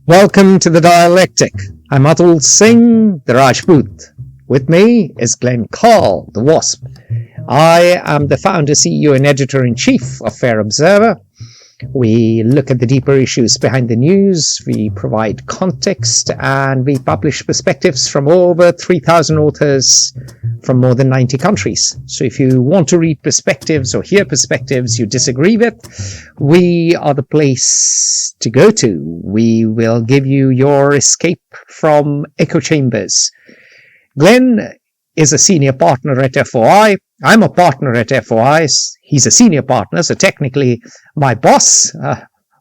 Welcome to the Dialectic. I'm Atul Singh, the Rajput. With me is Glenn Carle, the Wasp. I am the founder, CEO, and editor-in-chief of Fair Observer. We look at the deeper issues behind the news, we provide context, and we publish perspectives from over 3,000 authors from more than 90 countries. So if you want to read perspectives or hear perspectives you disagree with, we are the place to go to. We will give you your escape from echo chambers. Glenn is a senior partner at FOI. I'm a partner at FOI. He's a senior partner, so technically my boss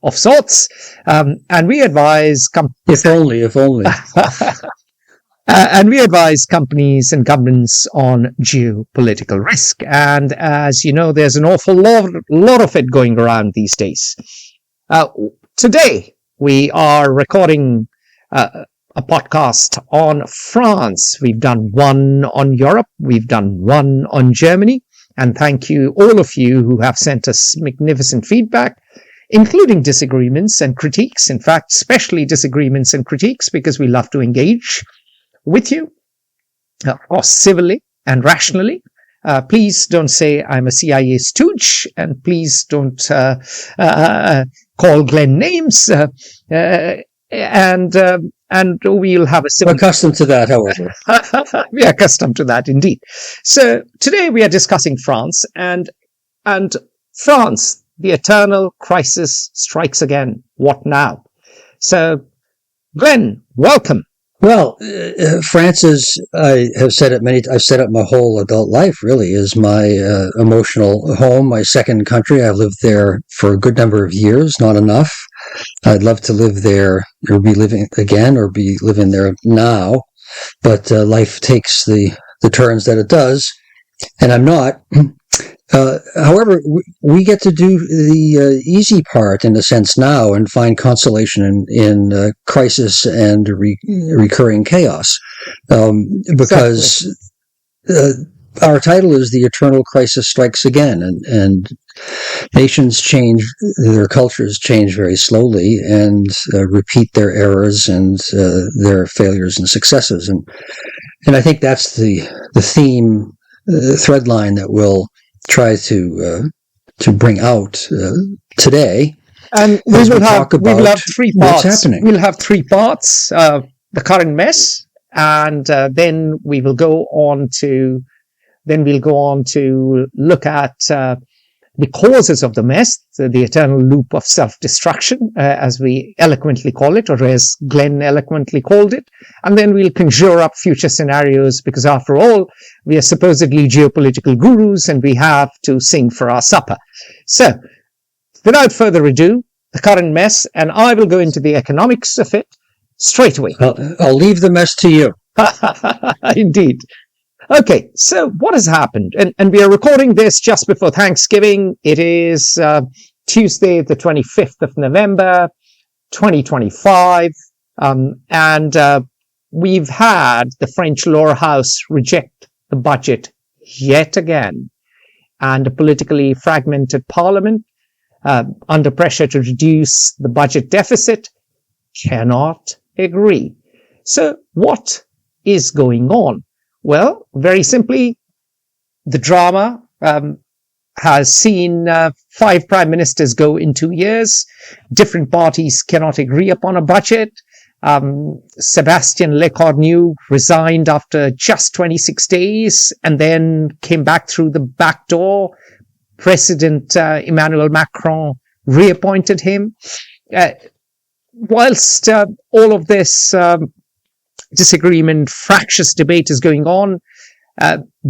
of sorts. And we advise If only. And we advise companies and governments on geopolitical risk. And as you know, there's an awful lot of it going around these days. Today, we are recording a podcast on France. We've done one on Europe. We've done one on Germany. And thank you, all of you who have sent us magnificent feedback, including disagreements and critiques. In fact, especially disagreements and critiques, because we love to engage with you, of course, civilly and rationally. Please don't say I'm a CIA stooge, and please don't call Glenn names. And we'll have a We're accustomed to that, however. We are accustomed to that, indeed. So today we are discussing France, and France, the eternal crisis strikes again. What now? So, Glenn, welcome. Well, France is, I've said it my whole adult life, really, is my emotional home, my second country. I've lived there for a good number of years, not enough. I'd love to live there or be living again or be living there now. But life takes the turns that it does, and I'm not. However, we get to do the easy part, in a sense, now and find consolation in crisis and recurring chaos. Because our title is The Eternal Crisis Strikes Again, and nations change, their cultures change very slowly and repeat their errors and their failures and successes. And I think that's the theme, thread line that we'll try to bring out today. And we will have three parts. What's happening. We'll have three parts, the current mess, and then we'll go on to look at the causes of the mess, the eternal loop of self-destruction, as we eloquently call it, or as Glenn eloquently called it. And then we'll conjure up future scenarios, because after all, we are supposedly geopolitical gurus and we have to sing for our supper. So, without further ado, the current mess, and I will go into the economics of it straight away. I'll leave the mess to you. Indeed. Okay, so what has happened? And we are recording this just before Thanksgiving. It is Tuesday, the 25th of November, 2025. And we've had the French lower house reject the budget yet again. And a politically fragmented parliament, under pressure to reduce the budget deficit, cannot agree. So what is going on? Well, very simply, the drama has seen 5 prime ministers go in 2 years. Different parties cannot agree upon a budget. Sébastien Lecornu resigned after just 26 days and then came back through the back door. President Emmanuel Macron reappointed him. Whilst all of this disagreement, fractious debate is going on,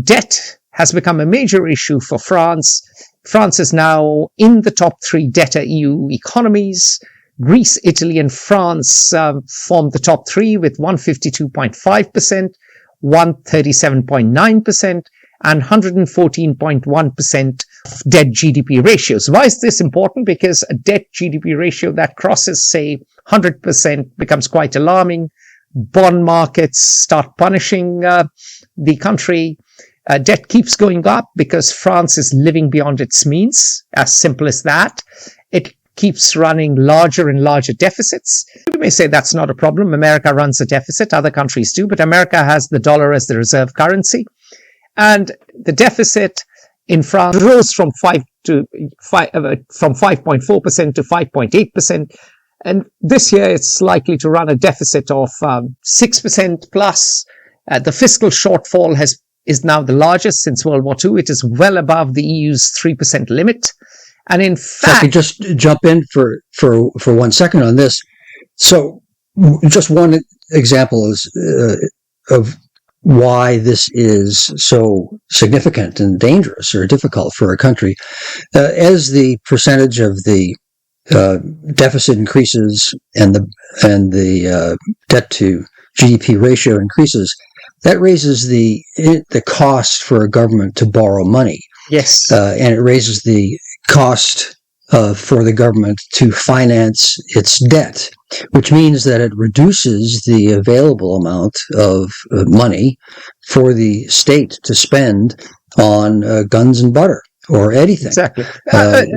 debt has become a major issue for France. France is now in the top 3 debtor EU economies. Greece, Italy, and France form the top 3 with 152.5%, 137.9%, and 114.1% debt GDP ratios. Why is this important? Because a debt GDP ratio that crosses, say, 100% becomes quite alarming. Bond markets start punishing the country. Debt keeps going up because France is living beyond its means. As simple as that. It keeps running larger and larger deficits. You may say that's not a problem. America runs a deficit. Other countries do. But America has the dollar as the reserve currency. And the deficit in France rose from 5.4% to 5.8%. And this year it's likely to run a deficit of 6% plus. The fiscal shortfall is now the largest since World War II. It is well above the EU's 3% limit. And in fact, if I could just jump in for 1 second on this. So just one example is of why this is so significant and dangerous or difficult for a country. As the percentage of the deficit increases and the debt to GDP ratio increases, that raises the cost for a government to borrow money. yes, And it raises the cost for the government to finance its debt, which means that it reduces the available amount of money for the state to spend on guns and butter or anything. exactly.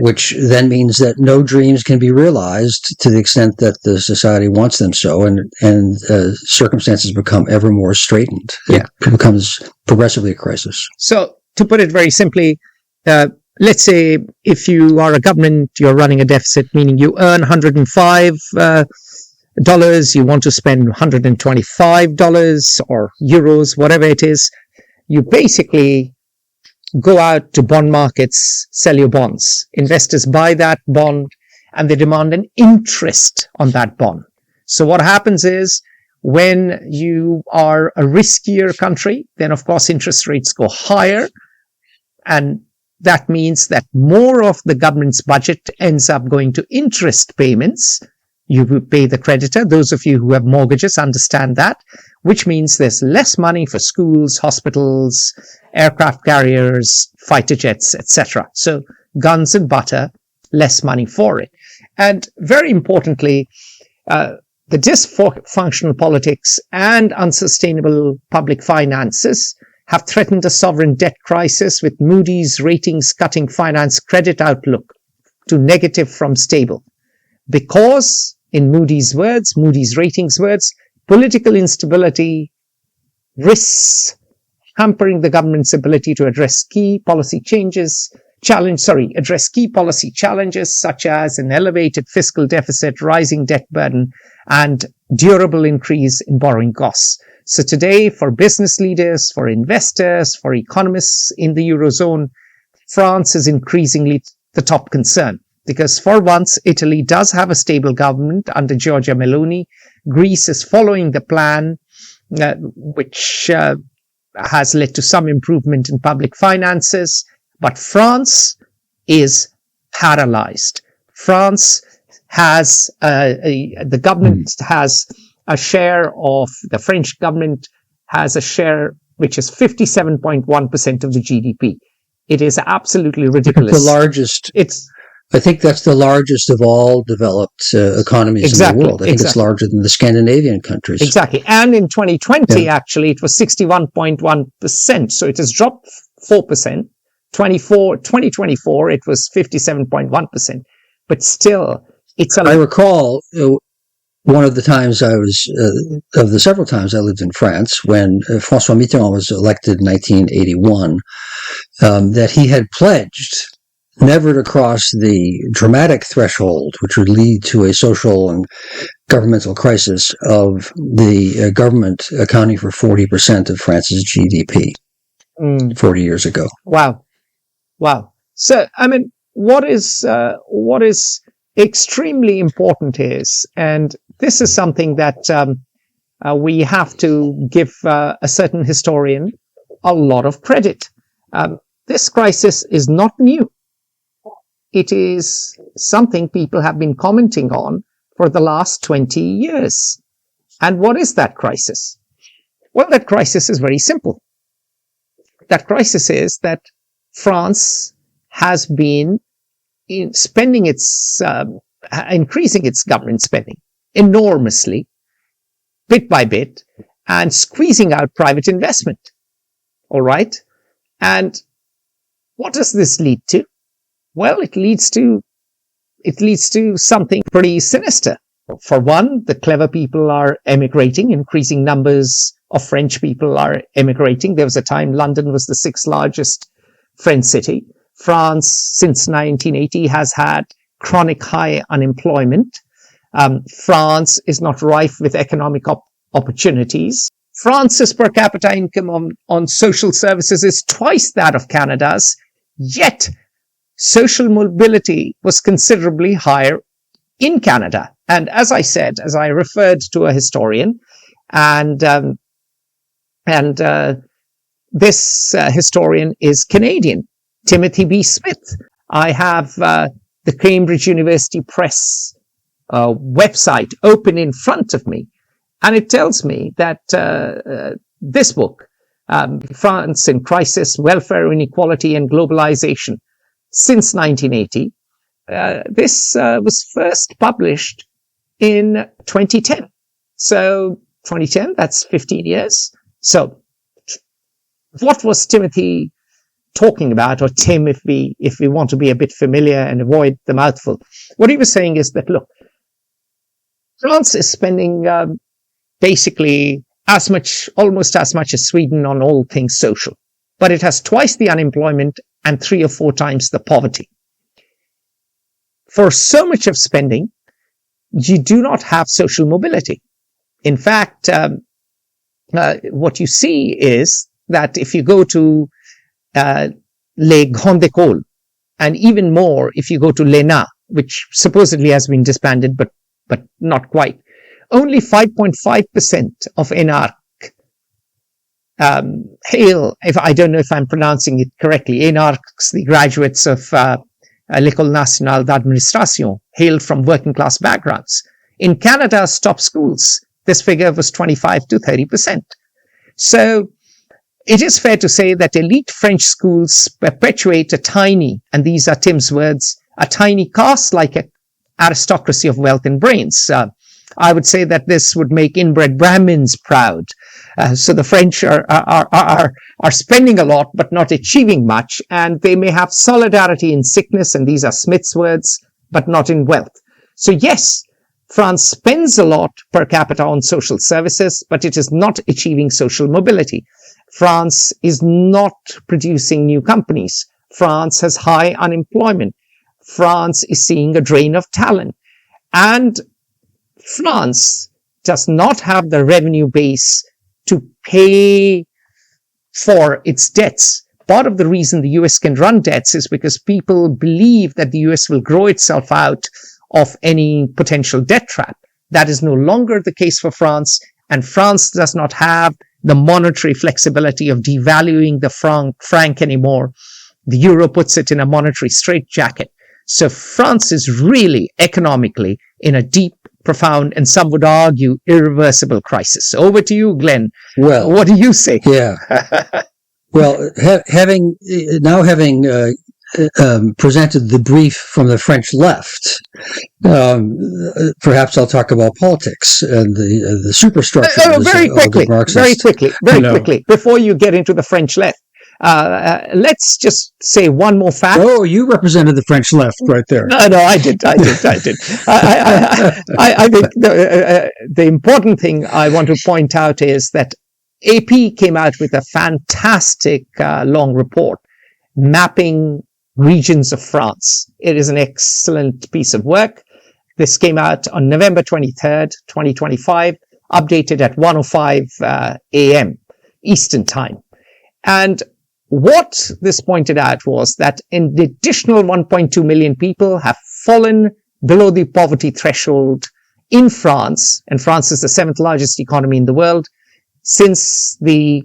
Which then means that no dreams can be realized to the extent that the society wants them so, and circumstances become ever more straitened. Yeah. It becomes progressively a crisis. So to put it very simply, let's say if you are a government, you're running a deficit, meaning you earn $105, you want to spend $125 or euros, whatever it is. You basically go out to bond markets, sell your bonds. Investors buy that bond and they demand an interest on that bond. So what happens is when you are a riskier country, then of course interest rates go higher. And that means that more of the government's budget ends up going to interest payments. You pay the creditor. Those of you who have mortgages understand that, which means there's less money for schools, hospitals, aircraft carriers, fighter jets, etc. So guns and butter, less money for it. And very importantly, the dysfunctional politics and unsustainable public finances have threatened a sovereign debt crisis, with Moody's ratings cutting finance credit outlook to negative from stable. Because, in Moody's ratings words, political instability risks hampering the government's ability to address key policy challenges such as an elevated fiscal deficit, rising debt burden, and durable increase in borrowing costs. So today, for business leaders, for investors, for economists in the Eurozone, France is increasingly the top concern. Because for once, Italy does have a stable government under Giorgia Meloni. Greece is following the plan, which has led to some improvement in public finances. But France is paralyzed. France has, the government has a share of, the French government has a share which is 57.1% of the GDP. It is absolutely ridiculous. The largest. I think that's the largest of all developed economies in the world. I think it's larger than the Scandinavian countries. Exactly. And in 2020, actually, it was 61.1%. So it has dropped 4%. 2024, it was 57.1%. But still, it's I recall one of the times I was, of the several times I lived in France, when François Mitterrand was elected in 1981, that he had pledged never to cross the dramatic threshold, which would lead to a social and governmental crisis, of the government accounting for 40% of France's GDP 40 years ago. Wow. So, I mean, what is extremely important is, and this is something that we have to give a certain historian a lot of credit. This crisis is not new. It is something people have been commenting on for the last 20 years. And what is that crisis? Well, that crisis is very simple. That crisis is that France has been increasing its government spending enormously, bit by bit, and squeezing out private investment. All right? And what does this lead to? Well, it leads to it leads to something pretty sinister. For one, the clever people are emigrating. Increasing numbers of French people are emigrating. There was a time London was the sixth largest French city. France, since 1980, has had chronic high unemployment. France is not rife with economic opportunities. France's per capita income on social services is twice that of Canada's, yet social mobility was considerably higher in Canada. And as I said, as I referred to a historian, and this historian is Canadian, Timothy B. Smith. I have the Cambridge University Press website open in front of me, and it tells me that this book, France in Crisis, Welfare Inequality and Globalization, since 1980, this was first published in 2010. So 2010, that's 15 years. So what was Timothy talking about, or Tim, if we want to be a bit familiar and avoid the mouthful? What he was saying is that, look, France is spending basically almost as much as Sweden on all things social, but it has twice the unemployment and 3 or 4 times the poverty. For so much of spending, you do not have social mobility. In fact, what you see is that if you go to Les Grandes Écoles, and even more if you go to l'ENA, which supposedly has been disbanded, but not quite, only 5.5% of énarques hail, I don't know if I'm pronouncing it correctly, énarques, the graduates of l'École nationale d'administration, hailed from working class backgrounds. In Canada's top schools, this figure was 25 to 30%. So it is fair to say that elite French schools perpetuate a tiny, and these are Tim's words, a tiny caste-like aristocracy of wealth and brains. I would say that this would make inbred Brahmins proud. So the French are spending a lot, but not achieving much, and they may have solidarity in sickness, and these are Smith's words, but not in wealth. So yes, France spends a lot per capita on social services, but it is not achieving social mobility. France is not producing new companies. France has high unemployment. France is seeing a drain of talent. And France does not have the revenue base to pay for its debts. Part of the reason the US can run debts is because people believe that the US will grow itself out of any potential debt trap. That is no longer the case for France, and France does not have the monetary flexibility of devaluing the franc anymore. The euro puts it in a monetary straitjacket. So France is really economically in a deep, profound, and some would argue irreversible crisis. Over to you, Glenn. Well, what do you say? Yeah. Well, having presented the brief from the French left, perhaps I'll talk about politics and the superstructure. Very quickly, before you get into the French left. Let's just say one more fact. Oh, you represented the French left right there. No, I did. I think the important thing I want to point out is that AP came out with a fantastic long report mapping regions of France. It is an excellent piece of work. This came out on November 23rd, 2025, updated at 1:05 a.m. Eastern Time. And what this pointed out was that an additional 1.2 million people have fallen below the poverty threshold in France, and France is the 7th largest economy in the world, since the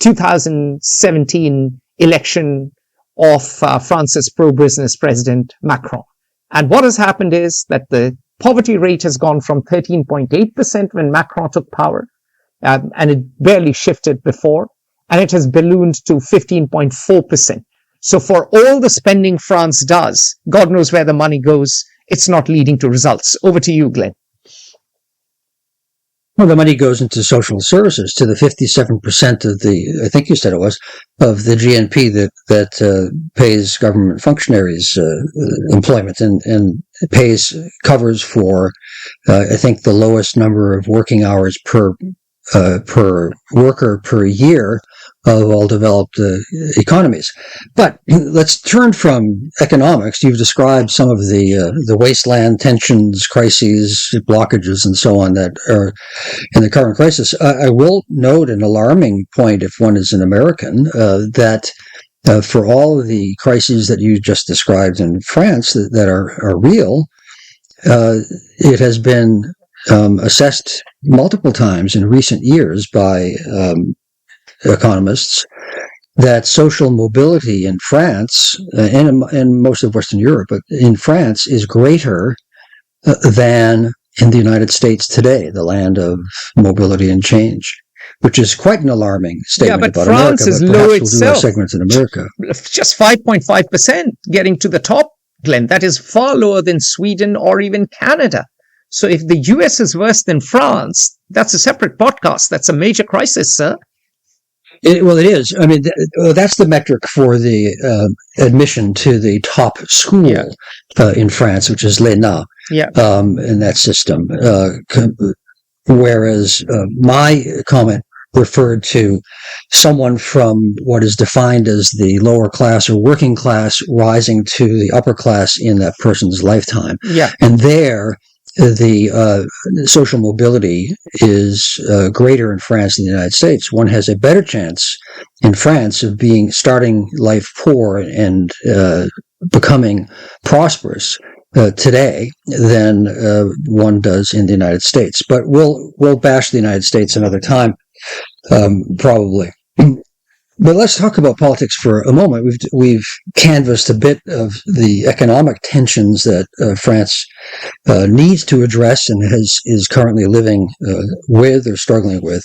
2017 election of France's pro-business president Macron. And what has happened is that the poverty rate has gone from 13.8% when Macron took power, and it barely shifted before, and it has ballooned to 15.4%. So for all the spending France does, God knows where the money goes, it's not leading to results. Over to you, Glenn. Well, the money goes into social services, to the 57% of the, I think you said it was, of the GNP that pays government functionaries employment and covers for, I think, the lowest number of working hours per worker per year of all developed economies. But let's turn from economics. You've described some of the wasteland tensions, crises, blockages, and so on that are in the current crisis. I will note an alarming point, if one is an American, that for all of the crises that you just described in France that are real, it has been assessed multiple times in recent years by economists that social mobility in France and in most of Western Europe, but in France is greater than in the United States today, the land of mobility and change, which is quite an alarming statement about France America. Is but low we'll itself. do segments in America. Just 5.5% getting to the top, Glenn. That is far lower than Sweden or even Canada. So if the US is worse than France, that's a separate podcast. That's a major crisis, sir. Well, it is. I mean, that's the metric for the admission to the top school in France, which is l'ENA, in that system. Whereas my comment referred to someone from what is defined as the lower class or working class rising to the upper class in that person's lifetime. Yeah. And there, the social mobility is greater in France than the United States. One has a better chance in France of starting life poor and becoming prosperous today than one does in the United States. But we'll bash the United States another time, probably. But let's talk about politics for a moment. We've canvassed a bit of the economic tensions that France needs to address and is currently living with or struggling with.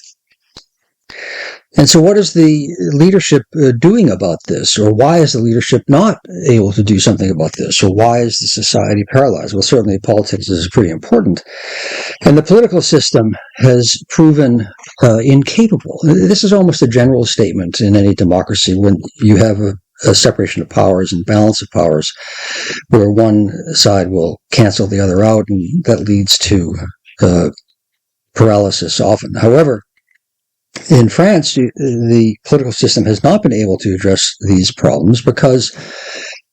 And so what is the leadership doing about this? Or why is the leadership not able to do something about this? Or why is the society paralyzed? Well, certainly politics is pretty important. And the political system has proven incapable. This is almost a general statement in any democracy when you have a separation of powers and balance of powers where one side will cancel the other out, and that leads to paralysis often. However, in France, the political system has not been able to address these problems because,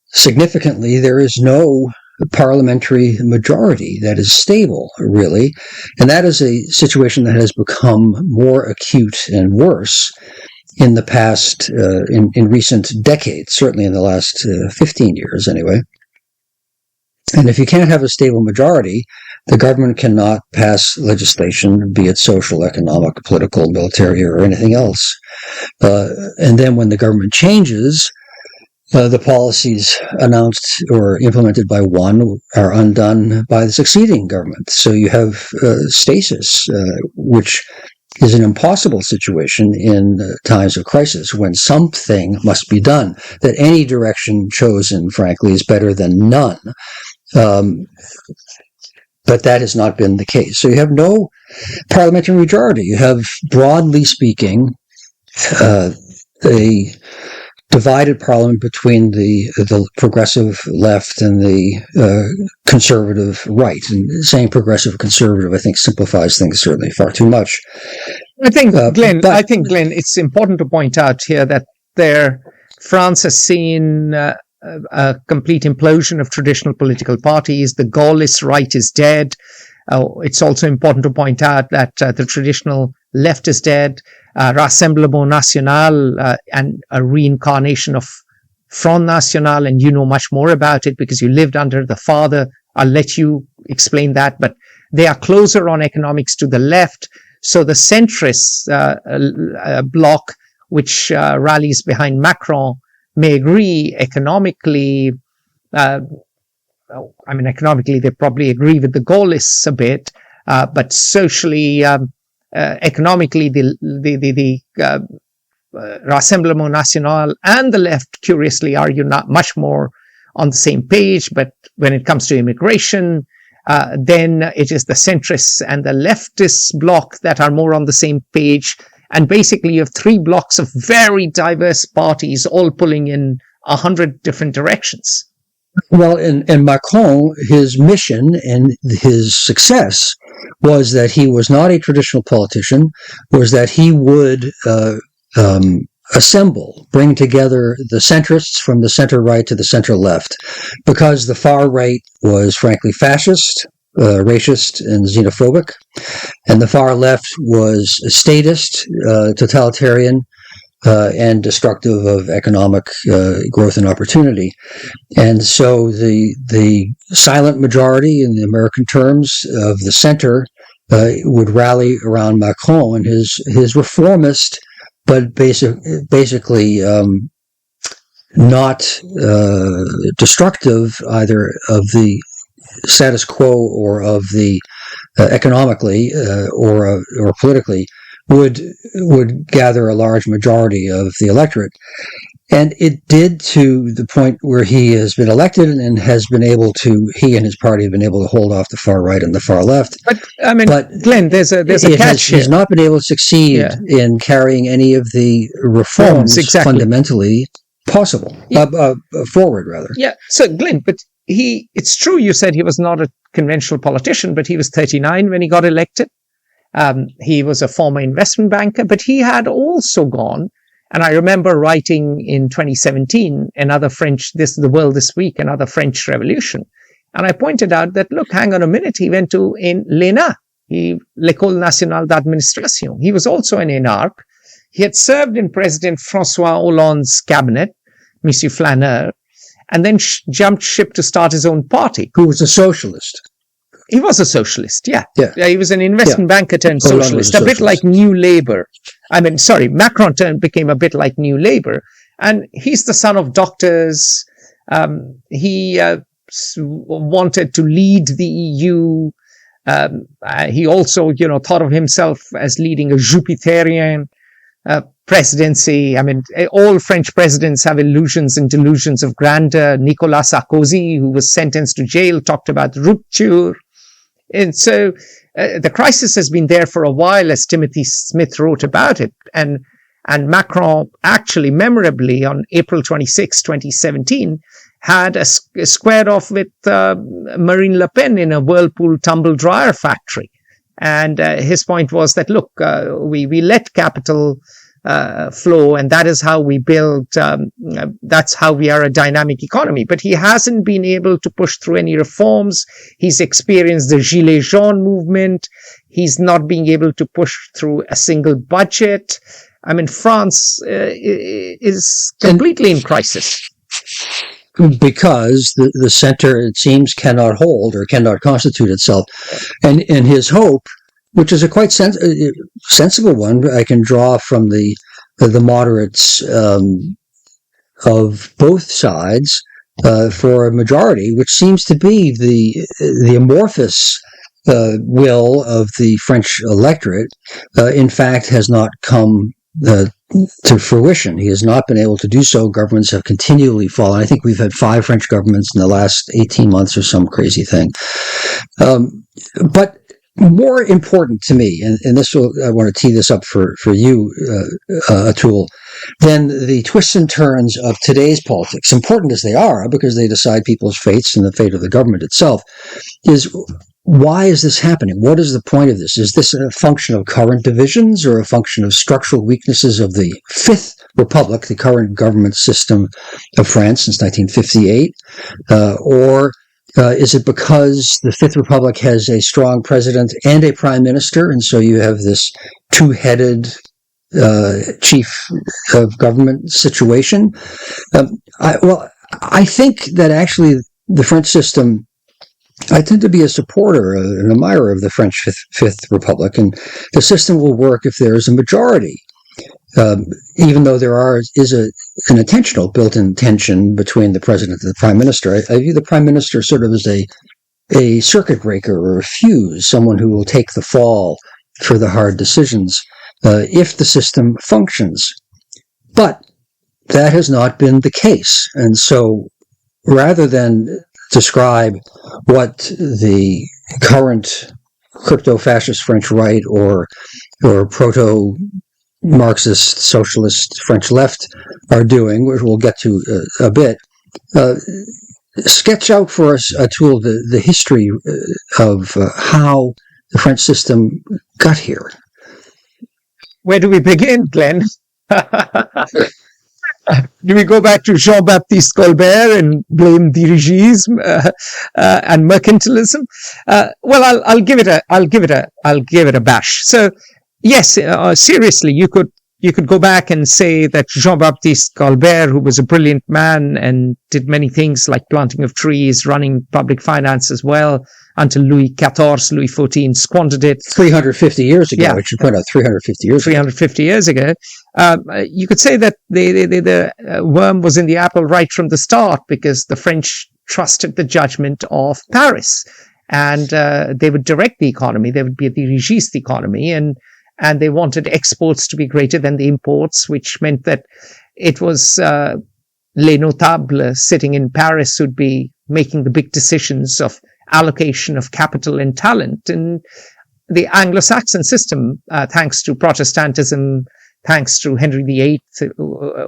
significantly, there is no parliamentary majority that is stable, really. And that is a situation that has become more acute and worse in the past, in recent decades, certainly in the last 15 years anyway. And if you can't have a stable majority, the government cannot pass legislation, be it social, economic, political, military, or anything else. And then when the government changes, the policies announced or implemented by one are undone by the succeeding government. So you have stasis, which is an impossible situation in times of crisis when something must be done. That any direction chosen, frankly, is better than none. But that has not been the case. So you have no parliamentary majority. You have, broadly speaking, a divided parliament between the progressive left and the conservative right. And saying progressive conservative, I think, simplifies things certainly far too much. I think, Glenn, it's important to point out here that France has seen a complete implosion of traditional political parties. The Gaullist right is dead. It's also important to point out that the traditional left is dead. Rassemblement National and a reincarnation of Front National, and you know much more about it because you lived under the father. I'll let you explain that, but they are closer on economics to the left. So the centrist bloc, which rallies behind Macron, may agree economically. Economically, they probably agree with the Gaullists a bit, but socially, economically, the Rassemblement National and the left, curiously, are not much more on the same page. But when it comes to immigration, then it is the centrists and the leftist bloc that are more on the same page. And basically you have three blocks of very diverse parties all pulling in 100 different directions. Well, in Macron, his mission and his success was that he was not a traditional politician, was that he would bring together the centrists from the center right to the center left, because the far right was frankly fascist, racist, and xenophobic, and the far left was statist, totalitarian, and destructive of economic growth and opportunity. And so the silent majority, in the American terms, of the center would rally around Macron and his reformist, but basically not destructive either of the status quo or of the economically or politically, would gather a large majority of the electorate. And it did, to the point where he has been elected and has been able to, he and his party have been able to hold off the far right and the far left. But I mean, Glenn, there's a catch here. He's not been able to succeed in carrying any of the reforms fundamentally possible, forward rather. Yeah. So Glenn, but it's true you said he was not a conventional politician, but he was 39 when he got elected. He was a former investment banker, but he had also gone, and I remember writing in 2017, The World This Week, another French Revolution. And I pointed out that, look, hang on a minute, he went to l'ENA, l'École Nationale d'Administration. He was also an énarque. He had served in President François Hollande's cabinet, Monsieur Flaneur, and then jumped ship to start his own party. Who was a socialist. He was a socialist, yeah. He was an investment banker turned socialist, a bit like New Labour. Macron became a bit like New Labour. And he's the son of doctors. He wanted to lead the EU. He also, thought of himself as leading a Jupiterian presidency. I mean, all French presidents have illusions and delusions of grandeur. Nicolas Sarkozy, who was sentenced to jail, talked about rupture. And so the crisis has been there for a while, as Timothy Smith wrote about it. And Macron actually memorably on April 26, 2017, had squared off with Marine Le Pen in a Whirlpool tumble dryer factory. And his point was that, look, we let capital flow, and that is how we build, that's how we are a dynamic economy. But he hasn't been able to push through any reforms. He's experienced the Gilets jaunes movement. He's not being able to push through a single budget. I mean, France is completely in crisis. Because the center, it seems, cannot hold or cannot constitute itself. And his hope, which is a quite sensible one, I can draw from the moderates of both sides for a majority, which seems to be the amorphous will of the French electorate, in fact, has not come to fruition. He has not been able to do so. Governments have continually fallen. I think we've had 5 French governments in the last 18 months or some crazy thing. But more important to me, and this I want to tee this up for you, Atul, than the twists and turns of today's politics, important as they are, because they decide people's fates and the fate of the government itself, is why is this happening? What is the point of this? Is this a function of current divisions or a function of structural weaknesses of the Fifth Republic, the current government system of France since 1958? Or is it because the Fifth Republic has a strong president and a prime minister, and so you have this two-headed chief of government situation? I think that actually the French system, I tend to be a supporter, an admirer of the French Fifth Republic, and the system will work if there is a majority. Even though there is an intentional built-in tension between the president and the prime minister, I view the prime minister sort of as a circuit breaker or a fuse, someone who will take the fall for the hard decisions if the system functions. But that has not been the case, and so rather than describe what the current crypto-fascist French right or proto-Marxist socialist French left are doing, which we'll get to a bit. Sketch out for us, Atul, the history of how the French system got here. Where do we begin, Glenn? Do we go back to Jean-Baptiste Colbert and blame dirigisme and mercantilism? Well, I'll give it a bash. So, yes, seriously, you could go back and say that Jean-Baptiste Colbert, who was a brilliant man and did many things like planting of trees, running public finance as well, until Louis XIV squandered it. 350 years ago, I should point out, 350 years ago. You could say that the worm was in the apple right from the start, because the French trusted the judgment of Paris, and they would direct the economy. They would be a dirigiste economy, and they wanted exports to be greater than the imports, which meant that it was les notables sitting in Paris who'd be making the big decisions of allocation of capital and talent. And the Anglo-Saxon system, thanks to Protestantism, thanks to Henry VIII,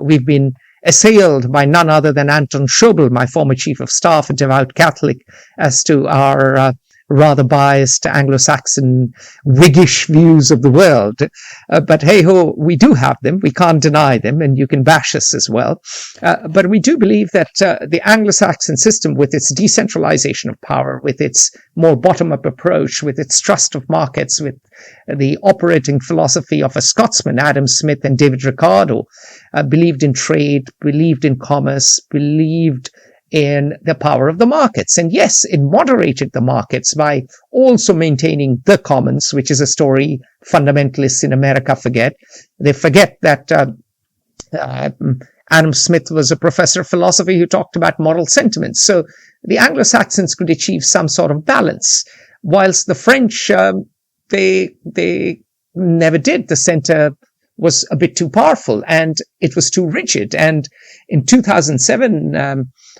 we've been assailed by none other than Anton Schobel, my former chief of staff, a devout Catholic, as to our rather biased Anglo-Saxon Whiggish views of the world. But hey-ho, we do have them. We can't deny them, and you can bash us as well. But we do believe that the Anglo-Saxon system, with its decentralization of power, with its more bottom-up approach, with its trust of markets, with the operating philosophy of a Scotsman, Adam Smith and David Ricardo, believed in trade, believed in commerce, believed in the power of the markets. And yes, it moderated the markets by also maintaining the commons, which is a story fundamentalists in America forget. They forget that Adam Smith was a professor of philosophy who talked about moral sentiments. So the Anglo-Saxons could achieve some sort of balance, whilst the French, they never did. The center was a bit too powerful and it was too rigid. And in 2007,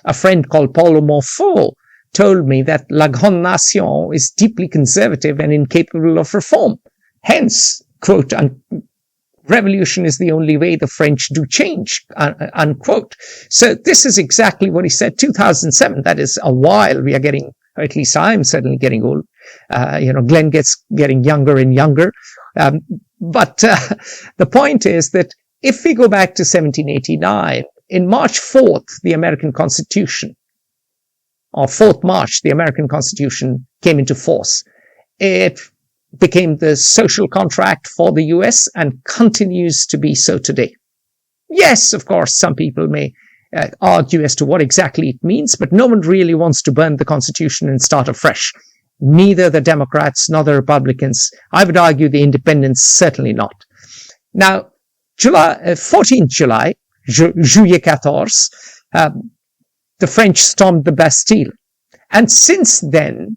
a friend called Paul Monfort told me that La Grande Nation is deeply conservative and incapable of reform. Hence, quote, revolution is the only way the French do change, unquote. So this is exactly what he said, 2007. That is a while. We are getting, or at least I'm certainly getting old. Glenn getting younger and younger. But the point is that if we go back to 1789, in March 4th, the American Constitution, or 4th March, the American Constitution came into force. It became the social contract for the US and continues to be so today. Yes, of course, some people may argue as to what exactly it means, but no one really wants to burn the Constitution and start afresh. Neither the Democrats nor the Republicans. I would argue the independents, certainly not. Now, 14th July, Juillet 14, the French stormed the Bastille. And since then,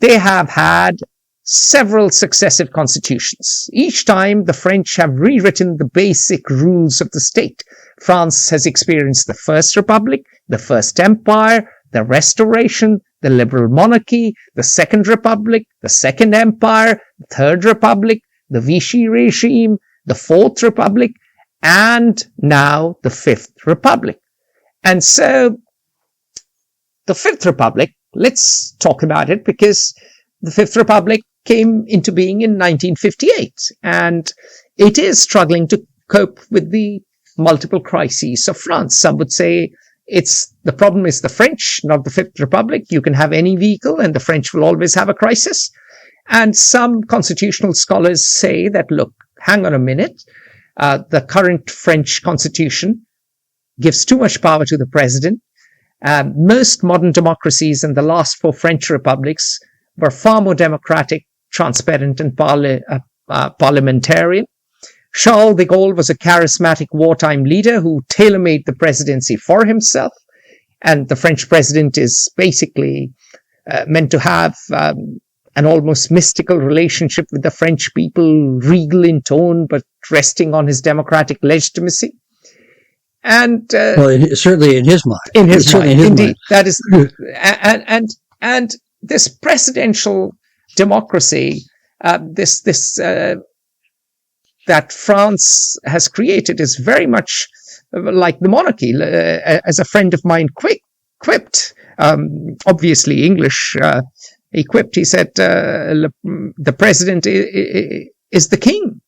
they have had several successive constitutions. Each time, the French have rewritten the basic rules of the state. France has experienced the First Republic, the First Empire, the Restoration, the Liberal Monarchy, the Second Republic, the Second Empire, the Third Republic, the Vichy regime, the Fourth Republic, and now the Fifth Republic. And so, the Fifth Republic, let's talk about it, because the Fifth Republic came into being in 1958, and it is struggling to cope with the multiple crises of France. Some would say the problem is the French, not the Fifth Republic. You can have any vehicle and the French will always have a crisis. And some constitutional scholars say that, look, hang on a minute. The current French constitution gives too much power to the president. Most modern democracies and the last 4 French republics were far more democratic, transparent, and parliamentarian. Charles de Gaulle was a charismatic wartime leader who tailor-made the presidency for himself. And the French president is basically meant to have an almost mystical relationship with the French people, regal in tone, but resting on his democratic legitimacy. And certainly in his mind. In his mind, indeed. That is, and this presidential democracy, that France has created is very much like the monarchy. As a friend of mine quipped, obviously English, he quipped, he said, the president is the king.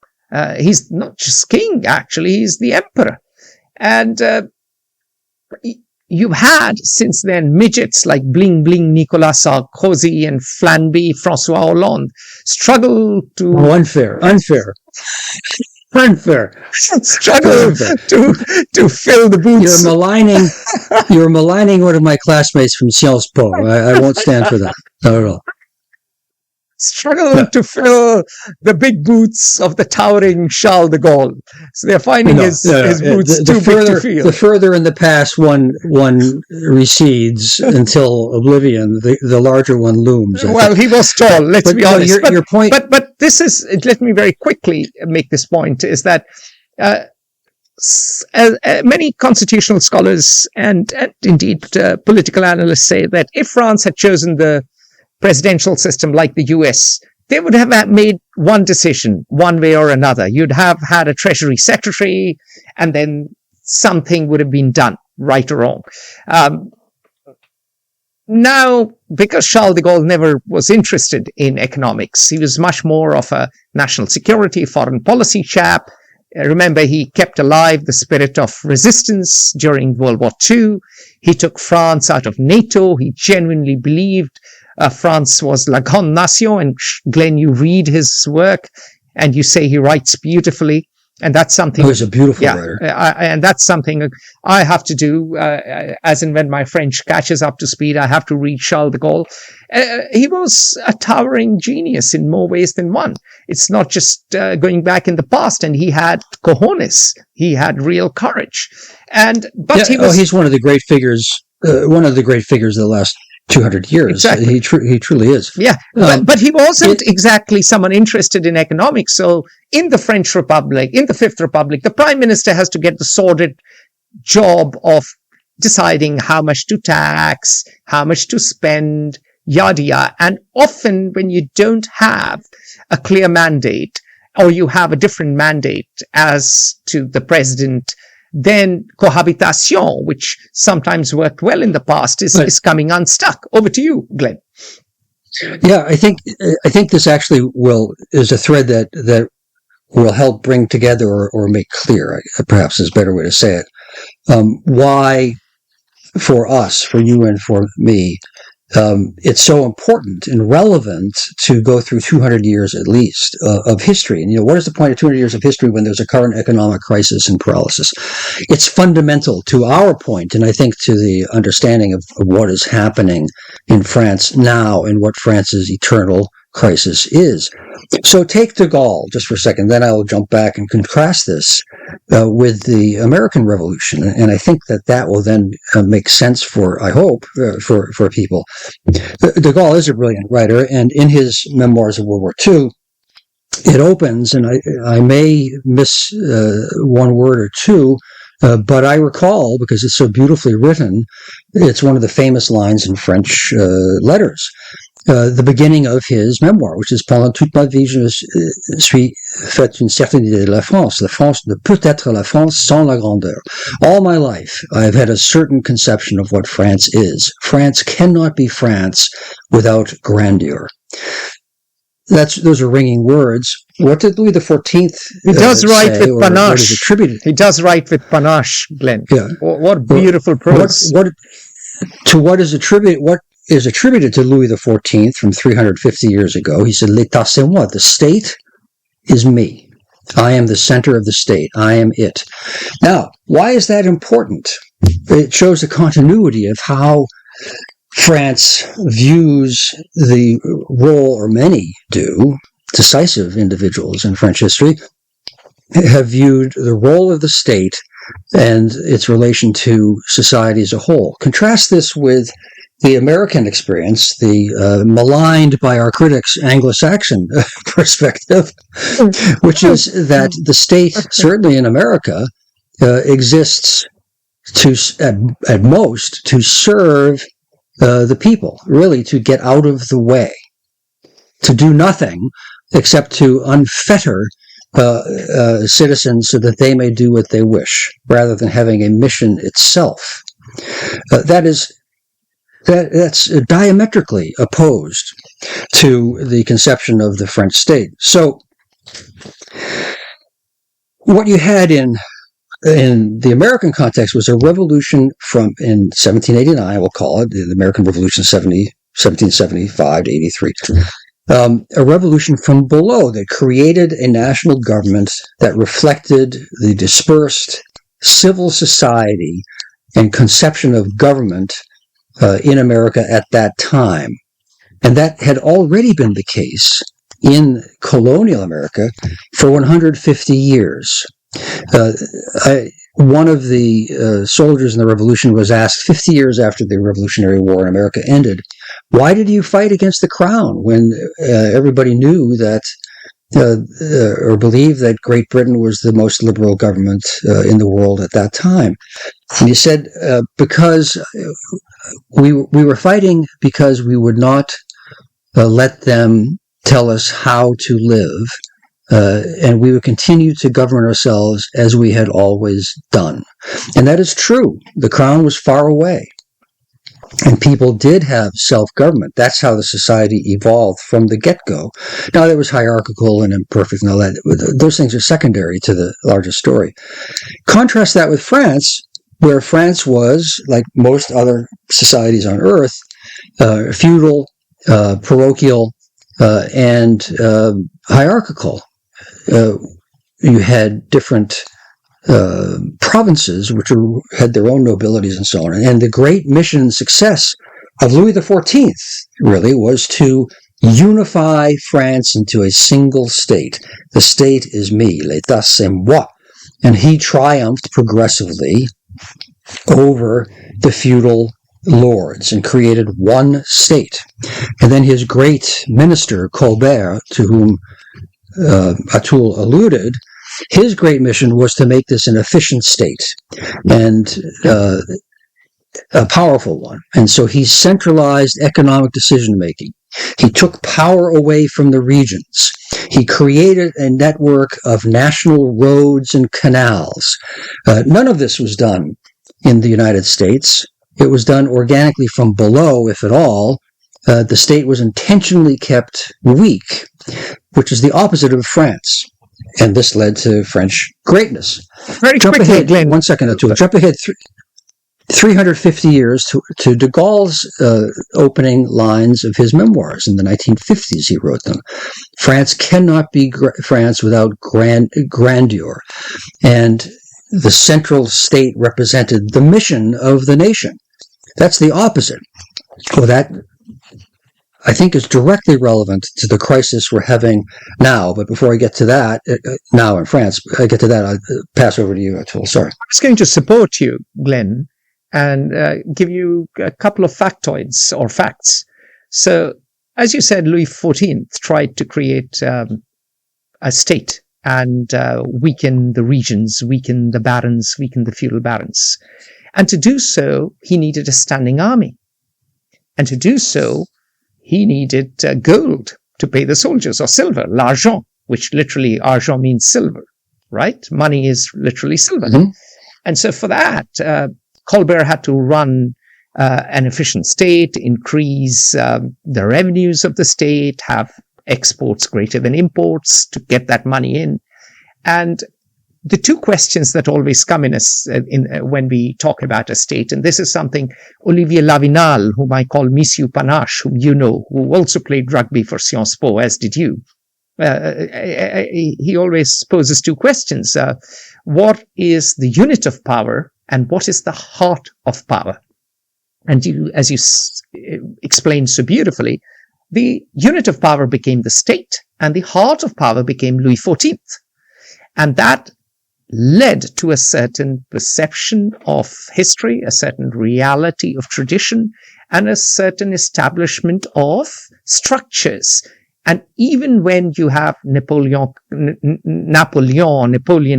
He's not just king, actually, he's the emperor. And you've had since then midgets like Bling Bling Nicolas Sarkozy and Flanby François Hollande struggle to... Oh, unfair. Struggle to fill the boots. You're maligning one of my classmates from Sciences Po. I won't stand for that. Not at all. Struggle to fill the big boots of the towering Charles de Gaulle. So they're finding his boots too big to fill. The further in the past one recedes until oblivion, the larger one looms. Well, he was tall, let's be honest. Your point... But this is, let me very quickly make this point, is that many constitutional scholars and indeed political analysts say that if France had chosen the presidential system like the US, they would have made one decision, one way or another. You'd have had a treasury secretary, and then something would have been done, right or wrong. Now, because Charles de Gaulle never was interested in economics, he was much more of a national security, foreign policy chap. Remember, he kept alive the spirit of resistance during World War II. He took France out of NATO. He genuinely believed France was la grande nation. And Glenn, you read his work and you say he writes beautifully. And that's something... He was a beautiful writer. And that's something I have to do, as and when my French catches up to speed, I have to read Charles de Gaulle. He was a towering genius in more ways than one. It's not just going back in the past, and he had cojones. He had real courage. He's one of the great figures, of the last 200 years. Exactly. He truly is. Yeah, but he wasn't exactly someone interested in economics. So in the French Republic, in the Fifth Republic, the prime minister has to get the sordid job of deciding how much to tax, how much to spend, yada yada. And often when you don't have a clear mandate, or you have a different mandate as to the president, then cohabitation, which sometimes worked well in the past, is coming unstuck. Over to you, Glenn. Yeah, I think this actually is a thread that will help bring together or make clear, perhaps is a better way to say it, why for us, for you and for me, it's so important and relevant to go through 200 years at least of history. And, what is the point of 200 years of history when there's a current economic crisis and paralysis? It's fundamental to our point, and I think to the understanding of what is happening in France now and what France's eternal crisis is. So take de Gaulle just for a second, then I'll jump back and contrast this with the American Revolution, and I think that will then make sense I hope, for people. De Gaulle is a brilliant writer, and in his memoirs of World War II, it opens, and I may miss one word or two, but I recall, because it's so beautifully written, it's one of the famous lines in French letters. The beginning of his memoir, which is Pendant toute ma vie, je suis fait une certaine idée de la France. La France ne peut être la France sans la grandeur. All my life, I have had a certain conception of what France is. France cannot be France without grandeur. Those are ringing words. What did Louis XIV He does write with panache. What is attributed? He does write with panache, Glenn. Yeah. What beautiful prose. What is attributed to Louis XIV from 350 years ago. He said, "L'État c'est moi." The state is me. I am the center of the state. I am it. Now, why is that important? It shows a continuity of how France views the role, or many do, decisive individuals in French history, have viewed the role of the state and its relation to society as a whole. Contrast this with the American experience, the maligned by our critics Anglo-Saxon perspective, which is that the state, certainly in America, exists at most to serve the people, really to get out of the way, to do nothing except to unfetter citizens so that they may do what they wish, rather than having a mission itself. That's diametrically opposed to the conception of the French state. So what you had in the American context was a revolution in 1789, we'll call it, the American Revolution 1775 to 83. A revolution from below that created a national government that reflected the dispersed civil society and conception of government in America at that time. And that had already been the case in colonial America for 150 years. One of the soldiers in the revolution was asked 50 years after the Revolutionary War in America ended, why did you fight against the crown when everybody knew that or believed that Great Britain was the most liberal government in the world at that time? And he said, because we were fighting because we would not let them tell us how to live, and we would continue to govern ourselves as we had always done. And that is true. The crown was far away, and people did have self-government. That's how the society evolved from the get-go. Now, there was hierarchical and imperfect and all that. Those things are secondary to the larger story. Contrast that with France, where France was, like most other societies on earth, feudal, parochial, and hierarchical. You had different provinces which had their own nobilities and so on. And the great mission and success of Louis XIV really was to unify France into a single state. The state is me, l'État c'est moi. And he triumphed progressively over the feudal lords and created one state. And then his great minister, Colbert, to whom Atul alluded, his great mission was to make this an efficient state and a powerful one. And so he centralized economic decision-making. He took power away from the regions. He created a network of national roads and canals. None of this was done in the United States. It was done organically from below, if at all. The state was intentionally kept weak, which is the opposite of France. And this led to French greatness. Very quickly, Glenn. 1 second, Atul. Jump ahead 350 years to de Gaulle's opening lines of his memoirs in the 1950s. He wrote them. France cannot be France without grandeur. And the central state represented the mission of the nation. That's the opposite. Well, that, I think, is directly relevant to the crisis we're having now. But before I get to that, now in France, I get to that, I'll pass over to you, Atul. Sorry. I was going to support you, Glenn, and give you a couple of factoids or facts. So, as you said, Louis XIV tried to create a state and weaken the regions, weaken the barons, weaken the feudal barons. And to do so, he needed a standing army. And to do so, he needed gold to pay the soldiers, or silver, l'argent, which literally, argent means silver, right? Money is literally silver. Mm-hmm. And so for that, Colbert had to run an efficient state, increase the revenues of the state, have exports greater than imports to get that money in. And the two questions that always come in us when we talk about a state, and this is something Olivier Lavinal, whom I call Monsieur Panache, whom you know, who also played rugby for Sciences Po, as did you. He always poses two questions. What is the unit of power, and what is the heart of power? And you, as you explained so beautifully, the unit of power became the state, and the heart of power became Louis XIV. And that led to a certain perception of history, a certain reality of tradition, and a certain establishment of structures. And even when you have Napoleon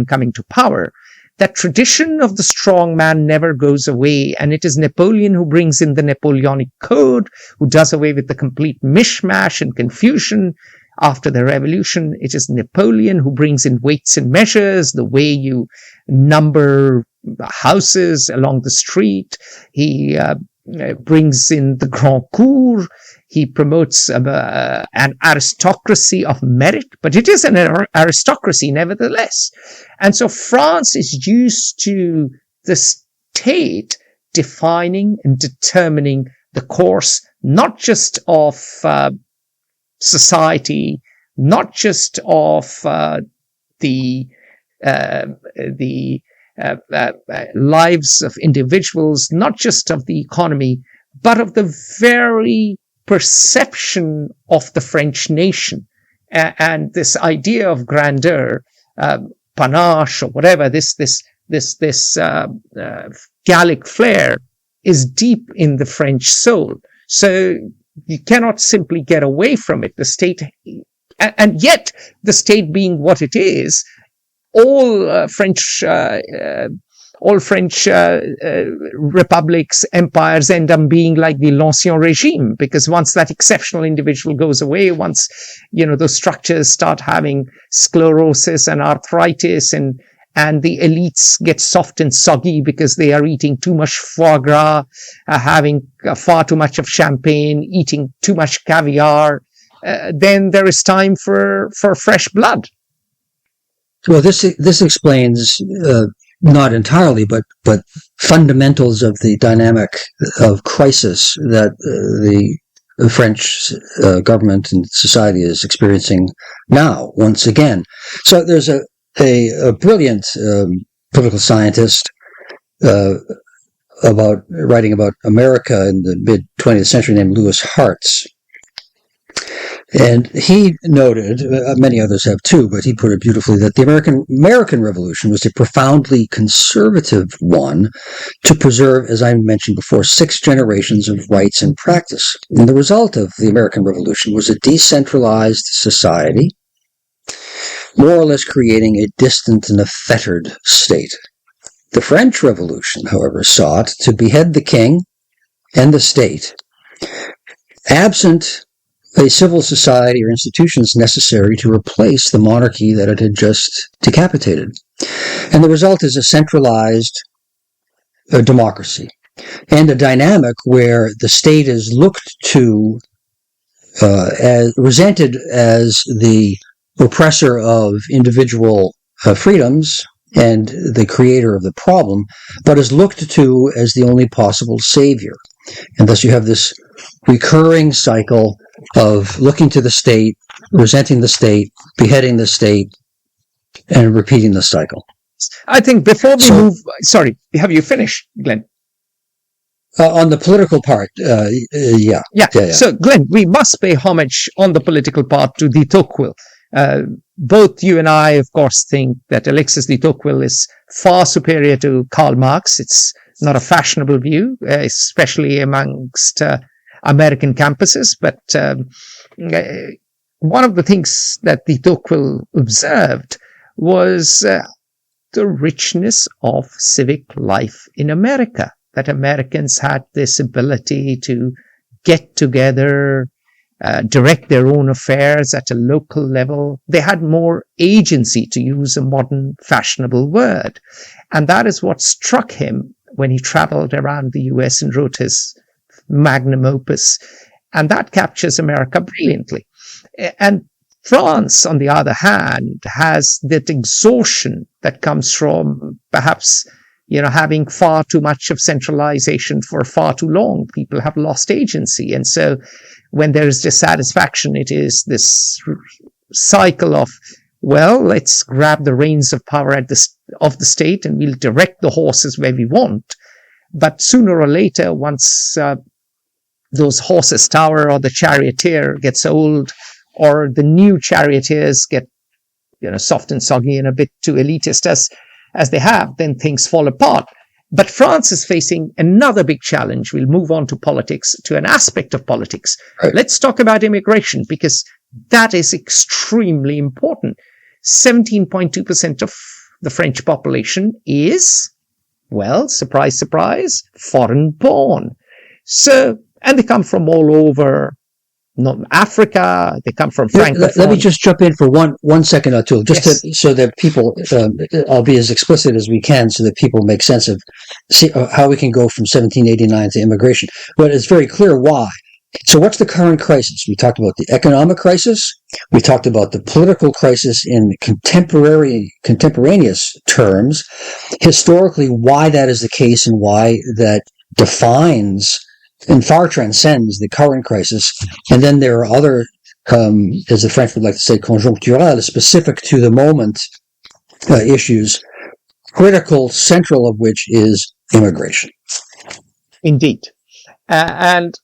coming to power, that tradition of the strong man never goes away. And it is Napoleon who brings in the Napoleonic Code, who does away with the complete mishmash and confusion after the revolution. It is Napoleon who brings in weights and measures, the way you number houses along the street. He brings in the Grand Cour. He promotes an aristocracy of merit, but it is an aristocracy nevertheless. And so France is used to the state defining and determining the course, not just of society, not just of the lives of individuals, not just of the economy, but of the very perception of the French nation. And this idea of grandeur, panache or whatever, this Gallic flair is deep in the French soul. So you cannot simply get away from it. The state, and yet the state being what it is, all French republics, empires end up being like the l'Ancien Régime, because once that exceptional individual goes away, once, those structures start having sclerosis and arthritis, and the elites get soft and soggy because they are eating too much foie gras, having far too much of champagne, eating too much caviar, then there is time for fresh blood. Well, this explains not entirely, but fundamentals of the dynamic of crisis that the French government and society is experiencing now, once again. So there's a brilliant political scientist writing about America in the mid-20th century named Louis Hartz. And he noted, many others have too, but he put it beautifully, that the American Revolution was a profoundly conservative one to preserve, as I mentioned before, 6 generations of rights and practice. And the result of the American Revolution was a decentralized society, more or less creating a distant and a fettered state. The French Revolution, however, sought to behead the king and the state, absent a civil society or institutions necessary to replace the monarchy that it had just decapitated. And the result is a centralized democracy and a dynamic where the state is looked to, resented as the oppressor of individual freedoms and the creator of the problem, but is looked to as the only possible savior. And thus you have this recurring cycle of looking to the state, resenting the state, beheading the state, and repeating the cycle. I think before we move... Sorry, have you finished, Glenn? On the political part, yeah. So, Glenn, we must pay homage on the political part to de Tocqueville. Both you and I, of course, think that Alexis de Tocqueville is far superior to Karl Marx. It's not a fashionable view, especially amongst American campuses. But one of the things that de Tocqueville observed was the richness of civic life in America, that Americans had this ability to get together, direct their own affairs at a local level. They had more agency, to use a modern fashionable word. And that is what struck him when he traveled around the US and wrote his magnum opus. And that captures America brilliantly. And France, on the other hand, has that exhaustion that comes from perhaps, having far too much of centralization for far too long. People have lost agency. And so when there is dissatisfaction, it is this cycle of, well, let's grab the reins of power of the state and we'll direct the horses where we want. But sooner or later, once those horses tower or the charioteer gets old, or the new charioteers get, soft and soggy and a bit too elitist as they have, then things fall apart. But France is facing another big challenge. We'll move on to politics, to an aspect of politics. Right. Let's talk about immigration, because that is extremely important. 17.2% of the French population is, well, surprise, surprise, foreign born. So, and they come from all over Africa. They come from Francophone. Let me just jump in for one second, Atul, just Yes. so that people, I'll be as explicit as we can so that people make sense of how we can go from 1789 to immigration. But it's very clear why. So what's the current crisis? We talked about the economic crisis. We talked about the political crisis in contemporaneous terms. Historically, why that is the case and why that defines and far transcends the current crisis. And then there are other, as the French would like to say, conjoncturel, specific to the moment issues, critical, central of which is immigration. Indeed. And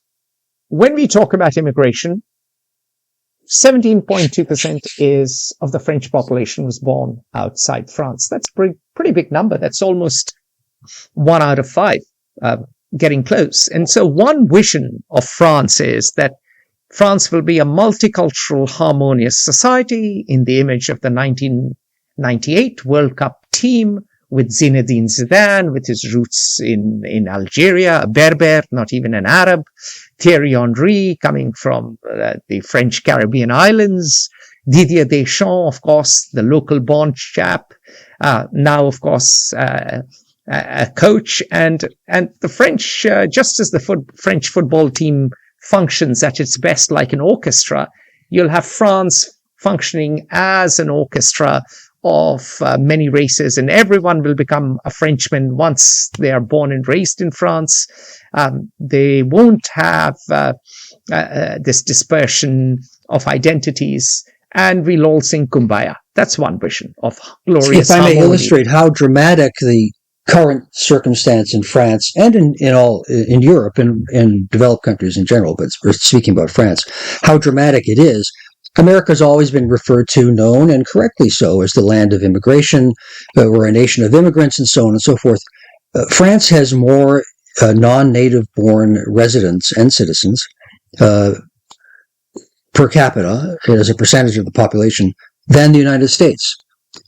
when we talk about immigration, 17.2% is of the French population was born outside France. That's a pretty big number. That's almost 1 out of 5, getting close. And so one vision of France is that France will be a multicultural, harmonious society in the image of the 1998 World Cup team with Zinedine Zidane, with his roots in Algeria, a Berber, not even an Arab. Thierry Henry coming from the French Caribbean islands. Didier Deschamps, of course, the local born chap. Now, of course, a coach. And the French, just as the French football team functions at its best like an orchestra, you'll have France functioning as an orchestra of many races, and everyone will become a Frenchman once they are born and raised in France. They won't have this dispersion of identities, and we'll all sing Kumbaya. That's one vision of glorious harmony. If I may illustrate how dramatic the current circumstance in France and in Europe and in developed countries in general, but we're speaking about France, how dramatic it is. America's always been referred to, known, and correctly so, as the land of immigration. We're a nation of immigrants and so on and so forth. France has more non-native born residents and citizens per capita as a percentage of the population than the United States.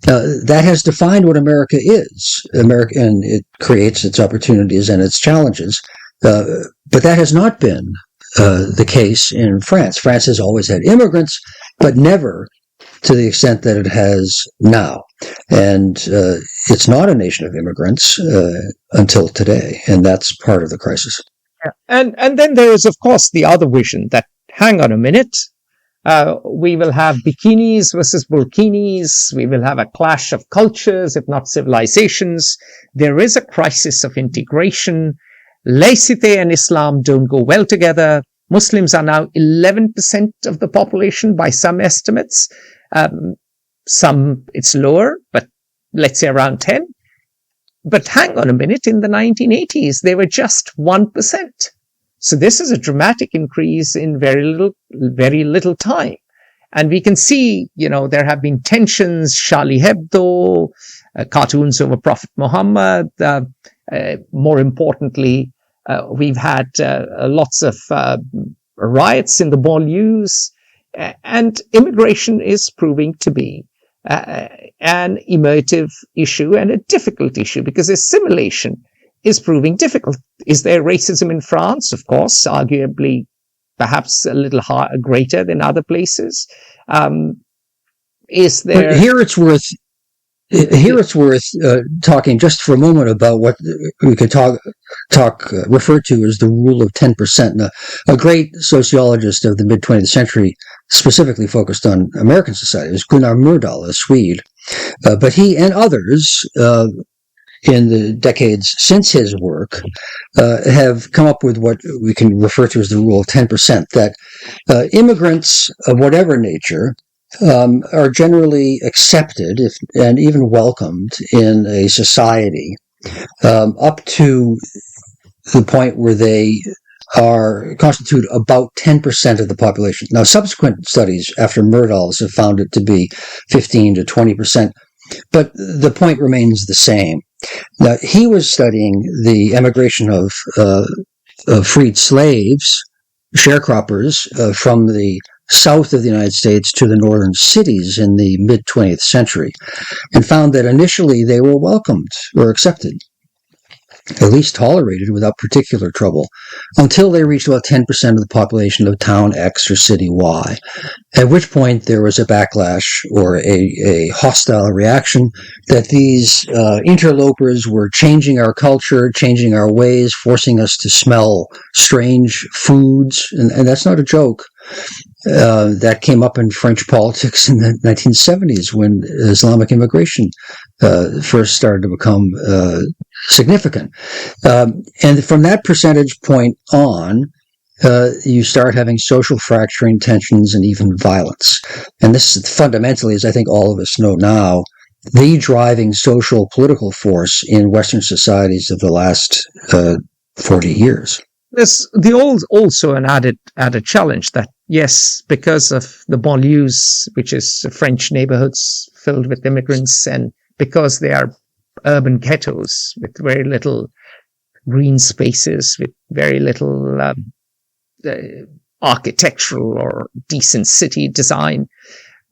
That has defined what America is. America, and it creates its opportunities and its challenges. But that has not been the case in France. France has always had immigrants, but never to the extent that it has now. And it's not a nation of immigrants until today, and that's part of the crisis. Yeah. And then there is, of course, the other vision that, hang on a minute, we will have bikinis versus burkinis. We will have a clash of cultures, if not civilizations. There is a crisis of integration. Laicite and Islam don't go well together. Muslims are now 11% of the population by some estimates. Some it's lower, but let's say around 10. But hang on a minute, in the 1980s, they were just 1%. So this is a dramatic increase in very little time. And we can see, there have been tensions, Charlie Hebdo, cartoons over Prophet Muhammad. More importantly, we've had lots of riots in the banlieues, and immigration is proving to be an emotive issue and a difficult issue because assimilation is proving difficult. Is there racism in France? Of course, arguably, perhaps a little greater than other places. Is there? But here it's worth talking just for a moment about what we could refer to as the rule of 10%. Now, a great sociologist of the mid-20th century specifically focused on American society was Gunnar Myrdal, a Swede. But he and others in the decades since his work have come up with what we can refer to as the rule of 10%, that immigrants of whatever nature are generally accepted and even welcomed in a society up to the point where they constitute about 10% of the population. Now, subsequent studies after Myrdal's have found it to be 15 to 20%, but the point remains the same. Now, he was studying the emigration of freed slaves, sharecroppers from the south of the United States to the northern cities in the mid-20th century, and found that initially they were welcomed or accepted, at least tolerated without particular trouble, until they reached about 10% of the population of town X or city Y, at which point there was a backlash or a hostile reaction that these interlopers were changing our culture, changing our ways, forcing us to smell strange foods, and that's not a joke. That came up in French politics in the 1970s when Islamic immigration first started to become significant. And from that percentage point on, you start having social fracturing, tensions, and even violence. And this is fundamentally, as I think all of us know now, the driving social political force in Western societies of the last 40 years. There's also an added challenge that, yes, because of the banlieues, which is French neighborhoods filled with immigrants, and because they are urban ghettos with very little green spaces, with very little architectural or decent city design,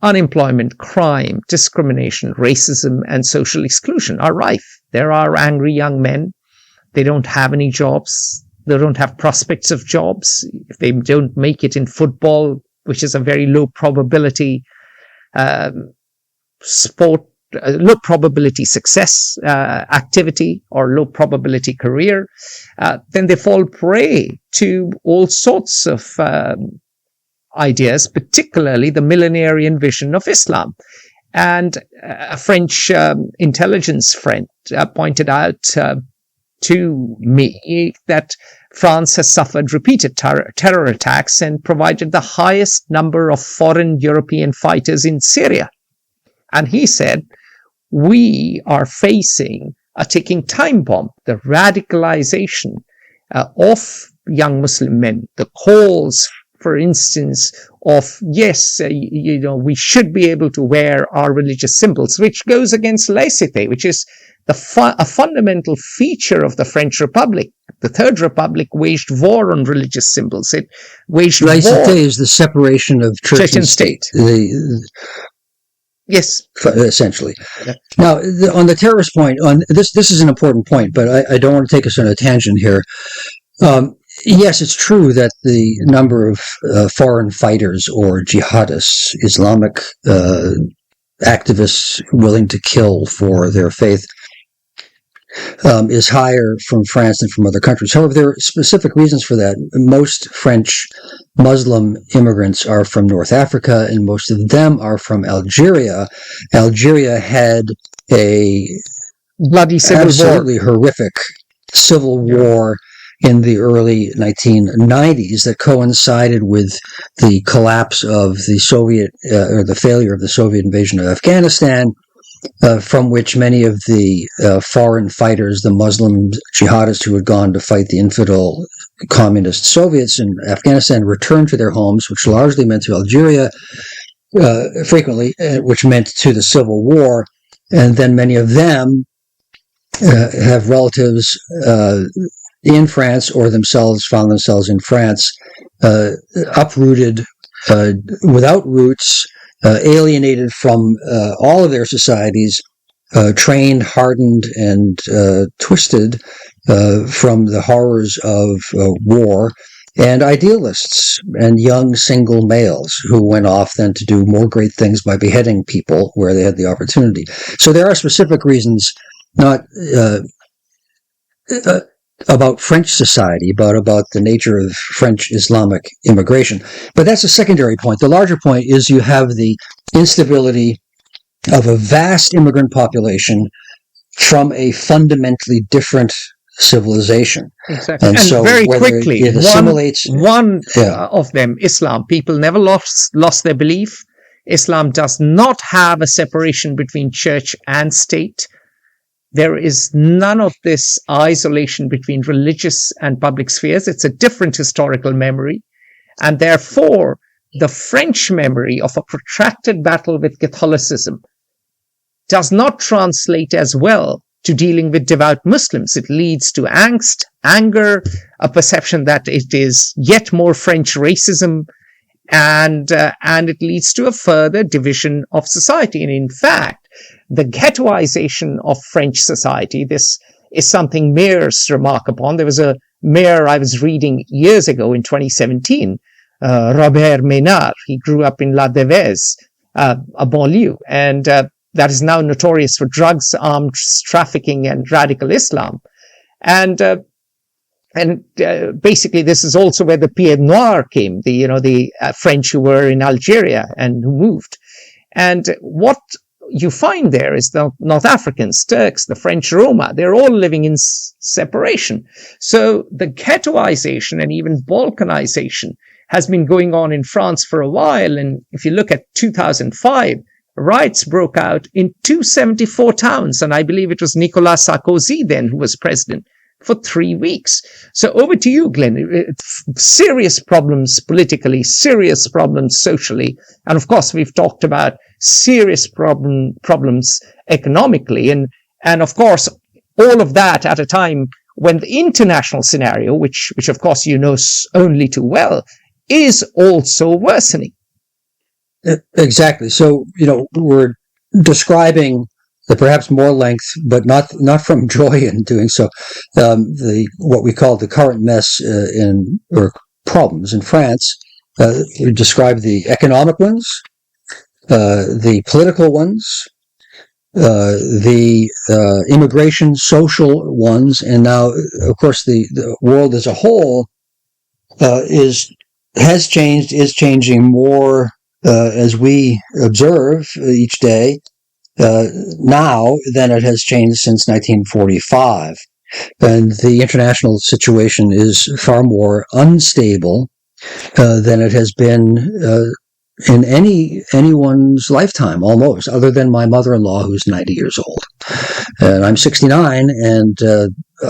unemployment, crime, discrimination, racism, and social exclusion are rife. There are angry young men. They don't have any jobs. They don't have prospects of jobs. If they don't make it in football, which is a very low probability sport, low probability success activity or low probability career, then they fall prey to all sorts of ideas, particularly the millenarian vision of Islam. And a French intelligence friend pointed out to me that France has suffered repeated terror attacks and provided the highest number of foreign European fighters in Syria. And he said, we are facing a ticking time bomb, the radicalization of young Muslim men, the calls, for instance, of, yes, we should be able to wear our religious symbols, which goes against laïcité, which is a fundamental feature of the French Republic. The Third Republic waged war on religious symbols. It waged war. Laïcité is the separation of church and state. Yes, essentially. Yeah. Now, on the terrorist point, on this is an important point, but I don't want to take us on a tangent here. Yes, it's true that the number of foreign fighters or jihadists, Islamic activists willing to kill for their faith, is higher from France than from other countries. However, there are specific reasons for that. Most French Muslim immigrants are from North Africa, and most of them are from Algeria. Algeria had a bloody civil absolutely war. Horrific civil war in the early 1990s that coincided with the collapse of the Soviet, or the failure of the Soviet invasion of Afghanistan, from which many of the foreign fighters, the Muslim jihadists who had gone to fight the infidel communist Soviets in Afghanistan, returned to their homes, which largely meant to Algeria, frequently, which meant to the Civil War. And then many of them have relatives in France or themselves found themselves in France, uprooted, without roots, alienated from all of their societies, trained, hardened, and twisted from the horrors of war, and idealists and young single males who went off then to do more great things by beheading people where they had the opportunity. So there are specific reasons, not about French society, but about the nature of French Islamic immigration. But that's a secondary point. The larger point is you have the instability of a vast immigrant population from a fundamentally different civilization. Exactly. And so very whether quickly, it assimilates, one of them, Islam, people never lost their belief. Islam does not have a separation between church and state. There is none of this isolation between religious and public spheres. It's a different historical memory. And therefore, the French memory of a protracted battle with Catholicism does not translate as well to dealing with devout Muslims. It leads to angst, anger, a perception that it is yet more French racism, and it leads to a further division of society. And in fact, the ghettoization of French society, this is something mayors remark upon. There was a mayor I was reading years ago in 2017, Robert Ménard. He grew up in La Devèze, a banlieue, and that is now notorious for drugs, arms trafficking, and radical Islam. And basically, this is also where the Pieds Noirs came, the French who were in Algeria and who moved. And what you find there is the North Africans, Turks, the French Roma, they're all living in separation. So the ghettoization and even balkanization has been going on in France for a while. And if you look at 2005, riots broke out in 274 towns. And I believe it was Nicolas Sarkozy then who was president for 3 weeks. So over to you, Glenn. Serious problems politically, serious problems socially. And of course, we've talked about serious problems economically. And of course, all of that at a time when the international scenario, which of course you know only too well, is also worsening. Exactly. So, we're describing the perhaps more length, but not from joy in doing so, what we call the current mess or problems in France. We describe the economic ones, the political ones, the immigration, social ones, and now, of course, the world as a whole has changed, is changing more as we observe each day now than it has changed since 1945. And the international situation is far more unstable than it has been in anyone's lifetime, almost, other than my mother-in-law, who's 90 years old. And I'm 69, and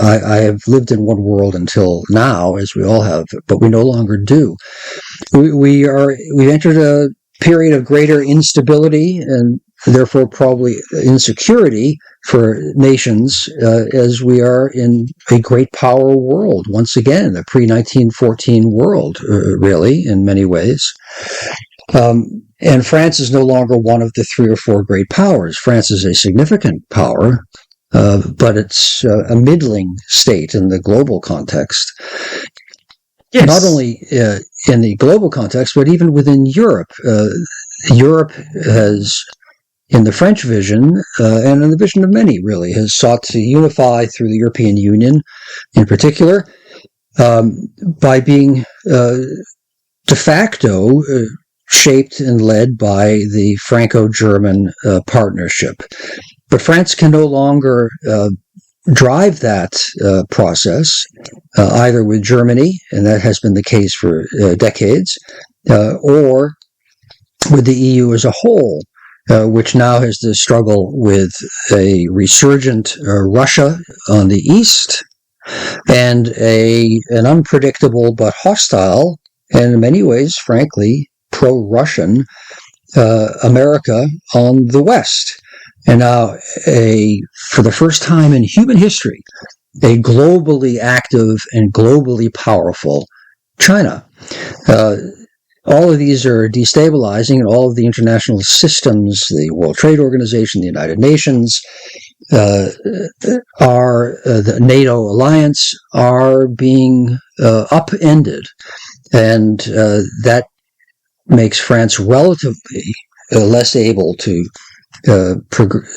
I have lived in one world until now, as we all have, but we no longer do. We've entered a period of greater instability and therefore probably insecurity for nations as we are in a great power world, once again, a pre-1914 world, really, in many ways. And France is no longer one of the 3 or 4 great powers. France is a significant power, but it's a middling state in the global context. Yes. Not only in the global context, but even within Europe. Europe has, in the French vision, and in the vision of many, really, has sought to unify through the European Union, in particular, by being de facto shaped and led by the Franco-German partnership. But France can no longer drive that process, either with Germany, and that has been the case for decades, or with the EU as a whole, which now has to struggle with a resurgent Russia on the east and an unpredictable but hostile, and in many ways, frankly, pro-Russian America on the west. And now, for the first time in human history, a globally active and globally powerful China. All of these are destabilizing, and all of the international systems, the World Trade Organization, the United Nations, the NATO alliance, are being upended. And that makes France relatively less able to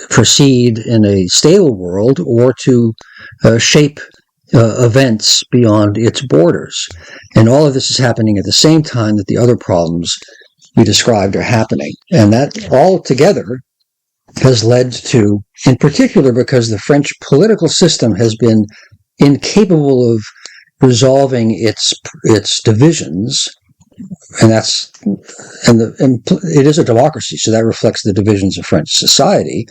proceed in a stable world or to shape events beyond its borders. And all of this is happening at the same time that the other problems we described are happening. And that all together has led to, in particular because the French political system has been incapable of resolving its divisions, and it is a democracy, so that reflects the divisions of French society.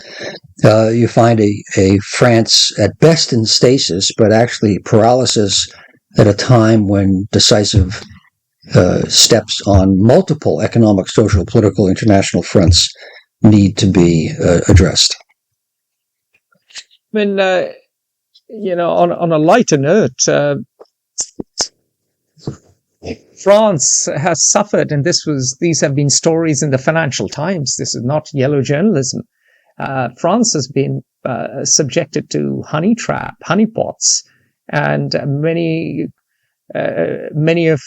You find a France at best in stasis, but actually paralysis at a time when decisive steps on multiple economic, social, political, international fronts need to be addressed. I mean, on a lighter note, France has suffered, and these have been stories in the Financial Times. This is not yellow journalism. France has been subjected to honeypots, and many of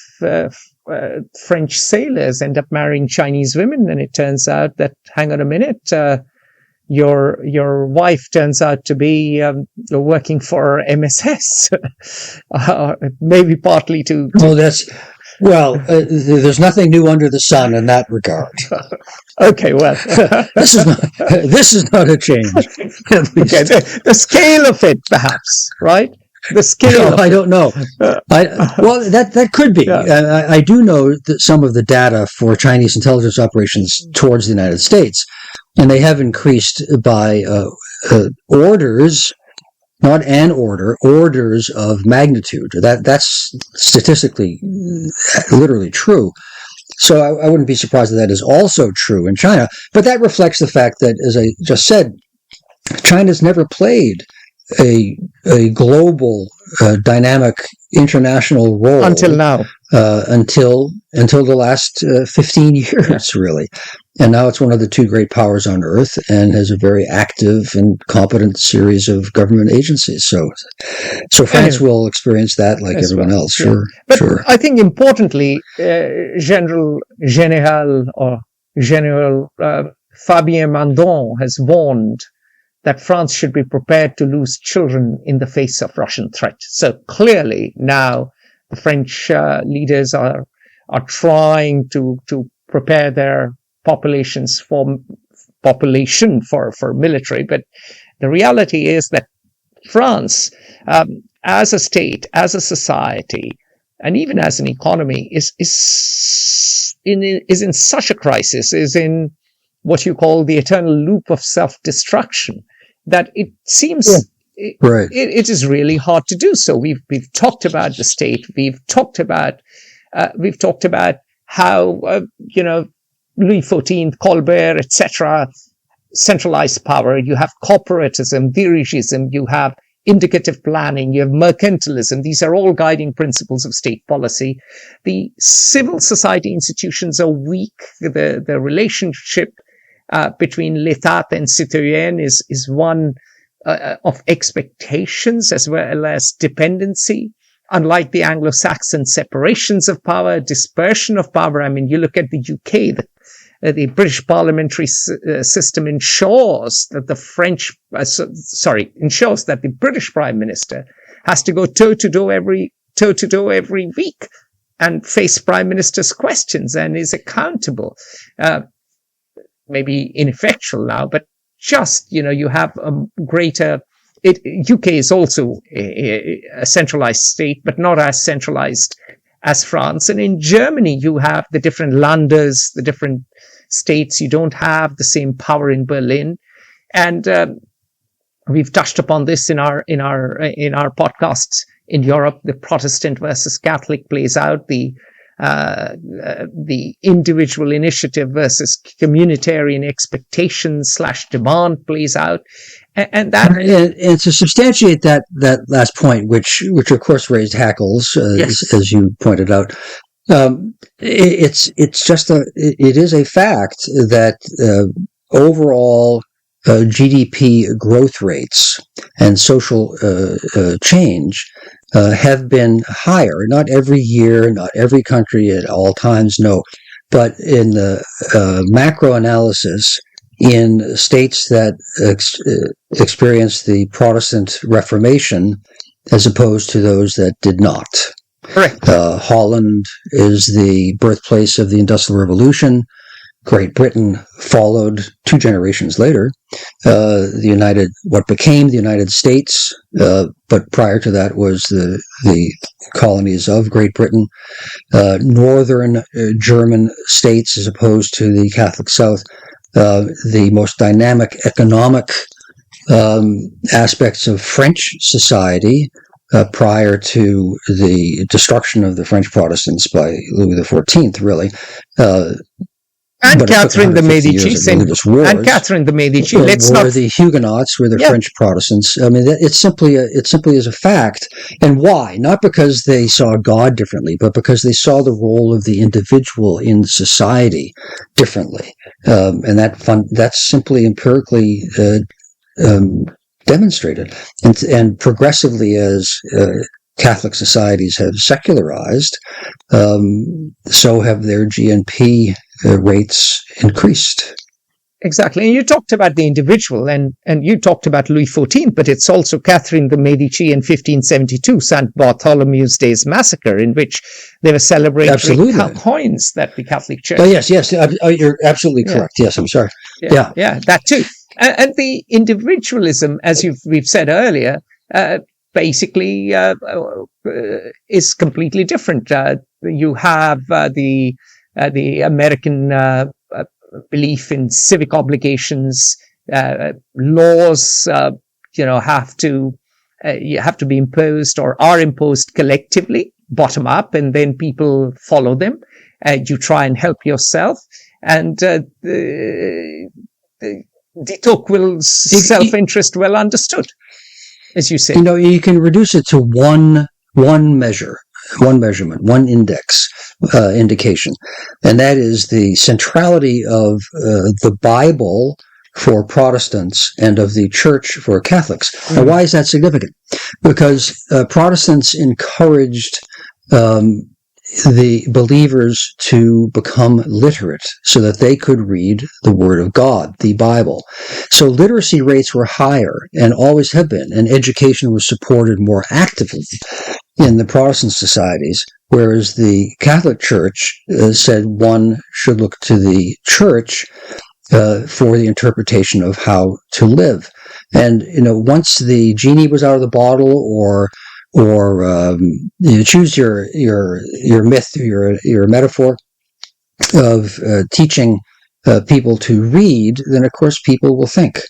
French sailors end up marrying Chinese women, and it turns out that, hang on a minute, your wife turns out to be working for MSS, maybe partly to. There's nothing new under the sun in that regard. Okay, well, this is not a change. Okay, the scale of it, perhaps, right? The scale. I don't know. That could be. Yeah. I do know that some of the data for Chinese intelligence operations towards the United States, and they have increased by orders, not an order, orders of magnitude. That's statistically, literally true. So I wouldn't be surprised that is also true in China. But that reflects the fact that, as I just said, China's never played a global, dynamic international role until now, until the last 15 years, really. And now it's one of the two great powers on earth and has a very active and competent series of government agencies. So France will experience that like everyone else. Sure. But I think importantly, General Fabien Mandon has warned that France should be prepared to lose children in the face of Russian threat. So clearly now the French leaders are trying to prepare their population for military. But the reality is that France, as a state, as a society, and even as an economy, is in such a crisis, is in what you call the eternal loop of self-destruction, that it seems it is really hard to do so. We've talked about the state. We've talked about how Louis XIV, Colbert, etc. centralized power. You have corporatism, dirigism. You have indicative planning. You have mercantilism. These are all guiding principles of state policy. The civil society institutions are weak. The relationship between l'État and citoyen is one of expectations as well as dependency. Unlike the Anglo-Saxon separations of power, dispersion of power. I mean, you look at the UK, the British parliamentary system ensures that the British Prime Minister has to go toe to toe every week and face Prime Minister's questions and is accountable. Maybe ineffectual now, but just, you have a greater. UK is also a centralized state, but not as centralized as France. And in Germany, you have the different Landers, the different states. You don't have the same power in Berlin. And we've touched upon this in our podcasts. In Europe, the Protestant versus Catholic plays out. The individual initiative versus communitarian expectations / demand plays out. And to substantiate that last point, which of course raised hackles, as you pointed out, it is a fact that overall GDP growth rates and social change have been higher. Not every year, not every country at all times, no, but in the macro analysis, in states that experienced the Protestant Reformation as opposed to those that did not. Correct. Holland is the birthplace of the Industrial Revolution. Great Britain followed 2 generations later. What became the United States, but prior to that was the colonies of Great Britain. Northern German states as opposed to the Catholic South. The most dynamic economic aspects of French society prior to the destruction of the French Protestants by Louis XIV, really. And but it took Catherine de 150 Medici, years of religious wars. and Catherine de Medici. Let's Were not. the Huguenots, were the French Protestants. I mean, it simply is a fact. And why? Not because they saw God differently, but because they saw the role of the individual in society differently. And that's simply empirically demonstrated. And progressively, as Catholic societies have secularized, so have their GNP rates increased. Exactly. And you talked about the individual, and you talked about Louis XIV, but it's also Catherine de Medici in 1572, St. Bartholomew's Day's Massacre, in which they were celebrating coins that the Catholic Church... Oh, yes. You're absolutely correct. Yes, I'm sorry. Yeah, that too. And the individualism, as we've said earlier, basically is completely different. You have the American belief in civic obligations, laws, have to be imposed or are imposed collectively, bottom up, and then people follow them. You try and help yourself, and de Tocqueville's self-interest well understood, as you say. You can reduce it to one measure, one measurement, one indication, and that is the centrality of the Bible for Protestants and of the Church for Catholics. Now, why is that significant? Because Protestants encouraged the believers to become literate so that they could read the Word of God, the Bible. So literacy rates were higher and always have been, and education was supported more actively in the Protestant societies, whereas the Catholic Church said one should look to the Church for the interpretation of how to live. And, once the genie was out of the bottle, or you choose your myth, your metaphor of teaching people to read, then of course people will think,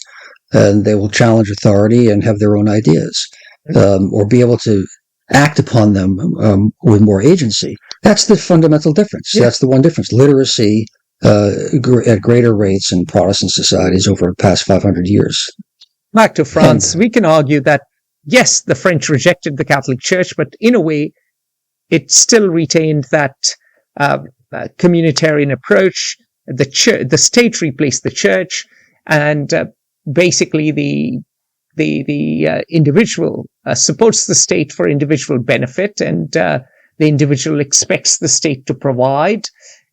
and they will challenge authority and have their own ideas, or be able to act upon them with more agency. That's the fundamental difference. Yeah. That's the one difference. Literacy at greater rates in Protestant societies over the past 500 years. Back to France, we can argue that yes, the French rejected the Catholic Church, but in a way, it still retained that communitarian approach. The state replaced the church, and basically the individual supports the state for individual benefit, and the individual expects the state to provide,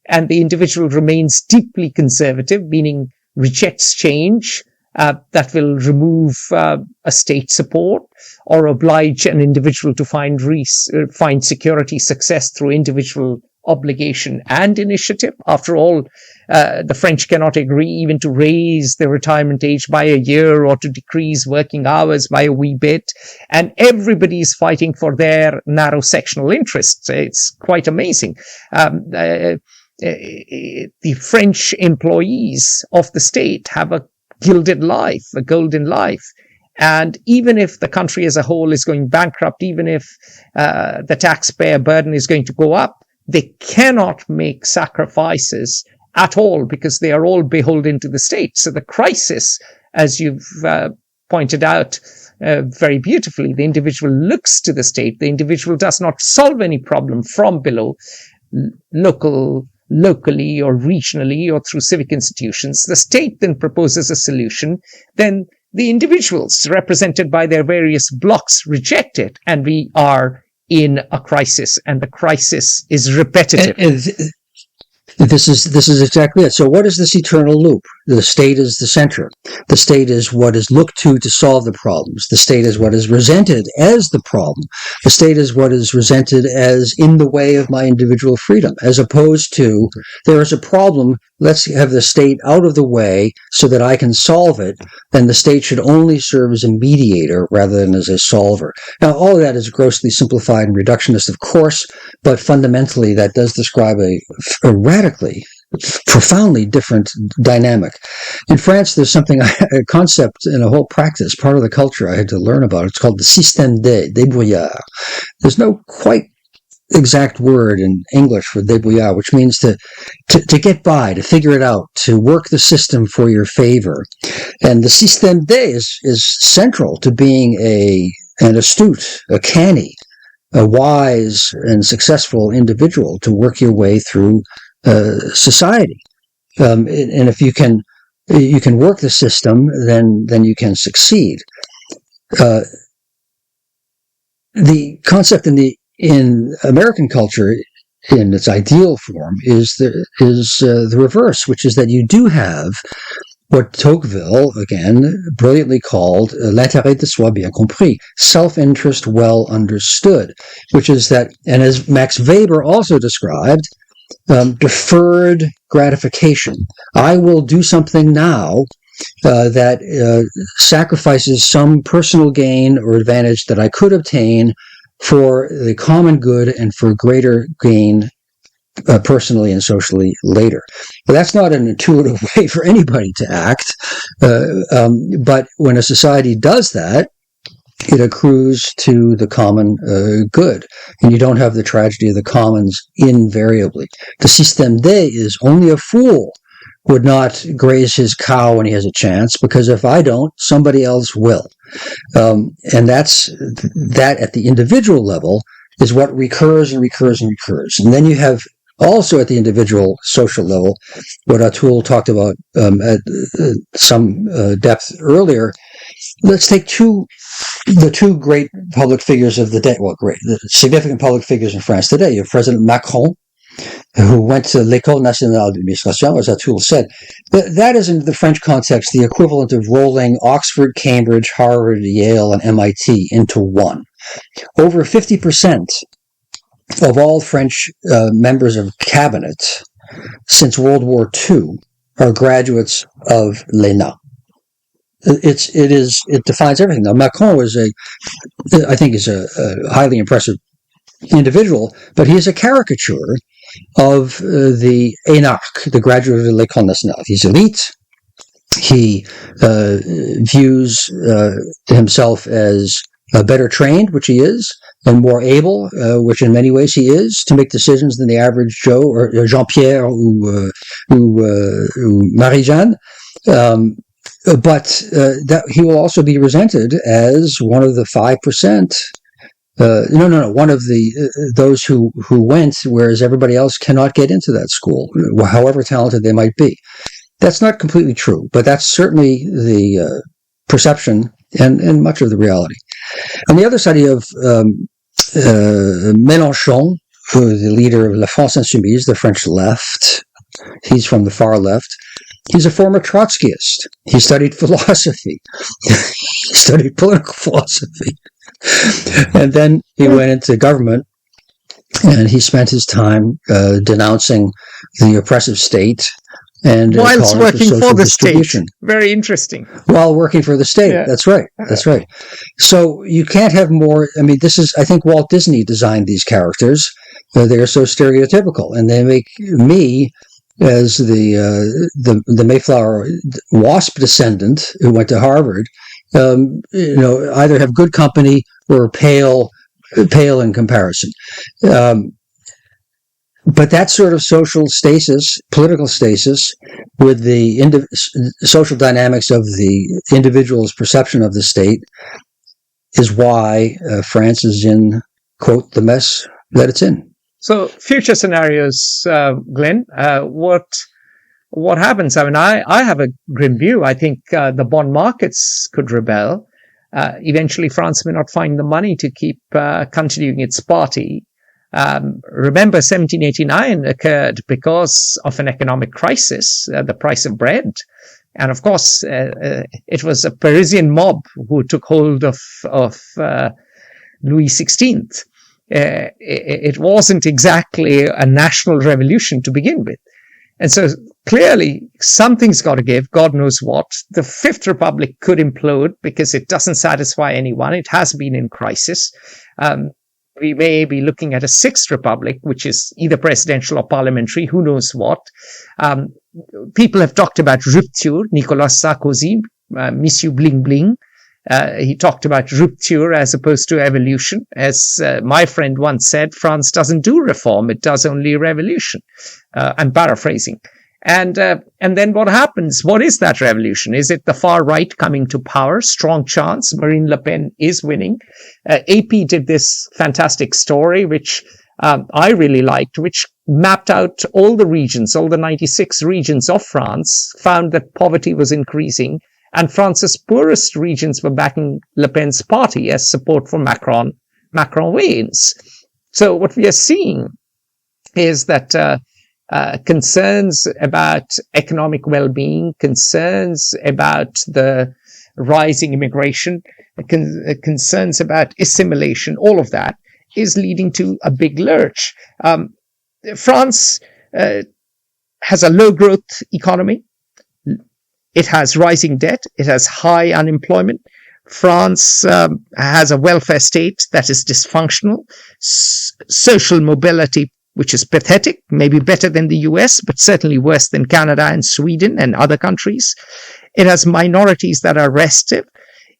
and the individual remains deeply conservative, meaning rejects change that will remove a state support or oblige an individual to find security success through individual obligation and initiative. After all, the French cannot agree even to raise the retirement age by a year or to decrease working hours by a wee bit. And everybody's fighting for their narrow sectional interests. It's quite amazing. The French employees of the state have a gilded life, a golden life. And even if the country as a whole is going bankrupt, even if the taxpayer burden is going to go up, they cannot make sacrifices at all because they are all beholden to the state. So the crisis, as you've pointed out very beautifully, the individual looks to the state. The individual does not solve any problem from below, locally or regionally or through civic institutions. The state then proposes a solution. Then the individuals, represented by their various blocks, reject it, and we are in a crisis, and the crisis is repetitive. This is exactly it. So what is this eternal loop? The state is the center. The state is what is looked to solve the problems. The state is what is resented as the problem. The state is what is resented as in the way of my individual freedom, as opposed to there is a problem, let's have the state out of the way so that I can solve it, and the state should only serve as a mediator rather than as a solver. Now, all of that is grossly simplified and reductionist, of course, but fundamentally that does describe a radically, profoundly different dynamic. In France, there's a concept and a whole practice, part of the culture I had to learn about. It's called the système des brouillards. There's no quite exact word in English for débrouillard, which means to get by, to figure it out, to work the system for your favor. And the système D is central to being an astute, a canny, a wise and successful individual to work your way through society. And if you can work the system, then you can succeed. The concept in American culture, in its ideal form, is the reverse, which is that you do have what Tocqueville, again, brilliantly called l'intérêt de soi bien compris, self-interest well understood, which is that, and as Max Weber also described, deferred gratification. I will do something now that sacrifices some personal gain or advantage that I could obtain for the common good and for greater gain personally and socially later. But that's not an intuitive way for anybody to act. But when a society does that, it accrues to the common good. And you don't have the tragedy of the commons invariably. The système D is only a fool would not graze his cow when he has a chance, because if I don't, somebody else will. And that at the individual level is what recurs and recurs and recurs. And then you have also at the individual social level, what Atul talked about at some depth earlier. Let's take the two great public figures of the day. Well, the significant public figures in France today. You have President Macron, who went to l'École nationale d'administration, as Atul said. That is, in the French context, the equivalent of rolling Oxford, Cambridge, Harvard, Yale, and MIT into one. Over 50% of all French members of cabinet since World War II are graduates of l'ENA. It defines everything. Now, Macron I think is a highly impressive individual, but he is a caricature of the énarque, the graduate of l'École nationale. He's elite. He views himself as better trained, which he is, and more able, which in many ways he is, to make decisions than the average Joe or Jean-Pierre or Marie-Jeanne. But that he will also be resented as one of the 5%. One of those who went, whereas everybody else cannot get into that school, however talented they might be. That's not completely true, but that's certainly the perception and much of the reality. On the other side, you have Mélenchon, who is the leader of La France Insoumise, the French left. He's from the far left. He's a former Trotskyist. He studied philosophy. He studied political philosophy. And then he went into government, and he spent his time denouncing the oppressive state and whilst working for the state. Very interesting. While working for the state. Yeah. That's right. That's right. So you can't have more. I mean, I think Walt Disney designed these characters. They are so stereotypical, and they make me, as the Mayflower WASP descendant who went to Harvard, either have good company or pale in comparison. But that sort of social stasis, political stasis, with the social dynamics of the individual's perception of the state, is why France is in, quote, the mess that it's in. So, future scenarios, Glenn, what happens? I mean, I have a grim view. I think the bond markets could rebel. Eventually, France may not find the money to keep continuing its party. Remember, 1789 occurred because of an economic crisis, the price of bread. And of course, it was a Parisian mob who took hold of Louis XVI. It wasn't exactly a national revolution to begin with. And so clearly something's got to give, God knows what. The Fifth Republic could implode because it doesn't satisfy anyone. It has been in crisis. We may be looking at a Sixth Republic, which is either presidential or parliamentary, who knows what. People have talked about rupture, Nicolas Sarkozy, Monsieur Bling Bling. He talked about rupture as opposed to evolution. As my friend once said, France doesn't do reform, it does only revolution. I'm paraphrasing. And then what happens? What is that revolution? Is it the far right coming to power? Strong chance. Marine Le Pen is winning. AP did this fantastic story, which I really liked, which mapped out all the regions, all the 96 regions of France, found that poverty was increasing, and France's poorest regions were backing Le Pen's party as support for Macron wins. So what we are seeing is that concerns about economic well-being, concerns about the rising immigration, concerns about assimilation, all of that is leading to a big lurch. France has a low-growth economy. It has rising debt. It has high unemployment. France has a welfare state that is dysfunctional. Social mobility, which is pathetic, maybe better than the US, but certainly worse than Canada and Sweden and other countries. It has minorities that are restive.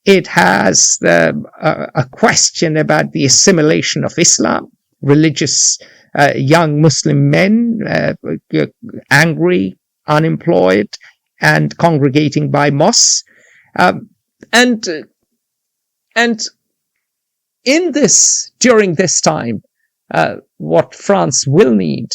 It has a question about the assimilation of Islam, religious young Muslim men, angry, unemployed, and congregating by mosques. And during this time, what France will need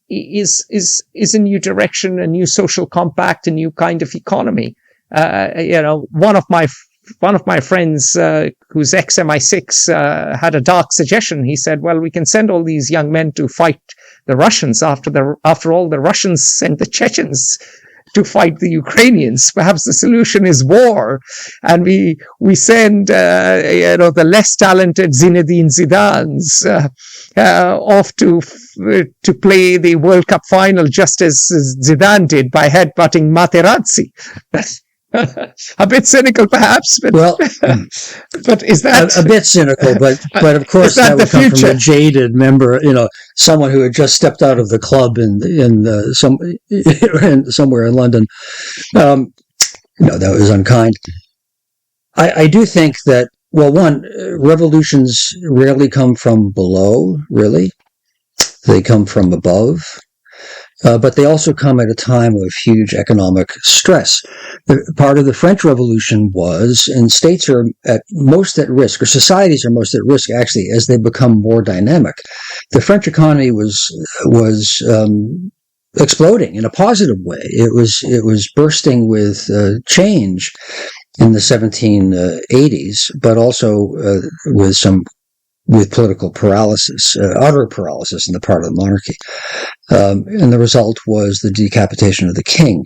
is a new direction, a new social compact, a new kind of economy. One of my friends, who's ex-MI6, had a dark suggestion. He said, well, we can send all these young men to fight the Russians. After all, the Russians sent the Chechens to fight the Ukrainians. Perhaps the solution is war, and we send the less talented Zinedine Zidanes off to play the World Cup final, just as Zidane did by headbutting Materazzi. A bit cynical, perhaps, but but is that a bit cynical? But of course that would come from a jaded member, someone who had just stepped out of the club somewhere in London. That was unkind. I do think that, well, one, revolutions rarely come from below. Really, they come from above. But they also come at a time of huge economic stress. Part of the French Revolution was, and states are most at risk, or societies are most at risk, actually, as they become more dynamic. The French economy was exploding in a positive way. It was bursting with change in the 1780s, but also with political paralysis, utter paralysis on the part of the monarchy. And the result was the decapitation of the king.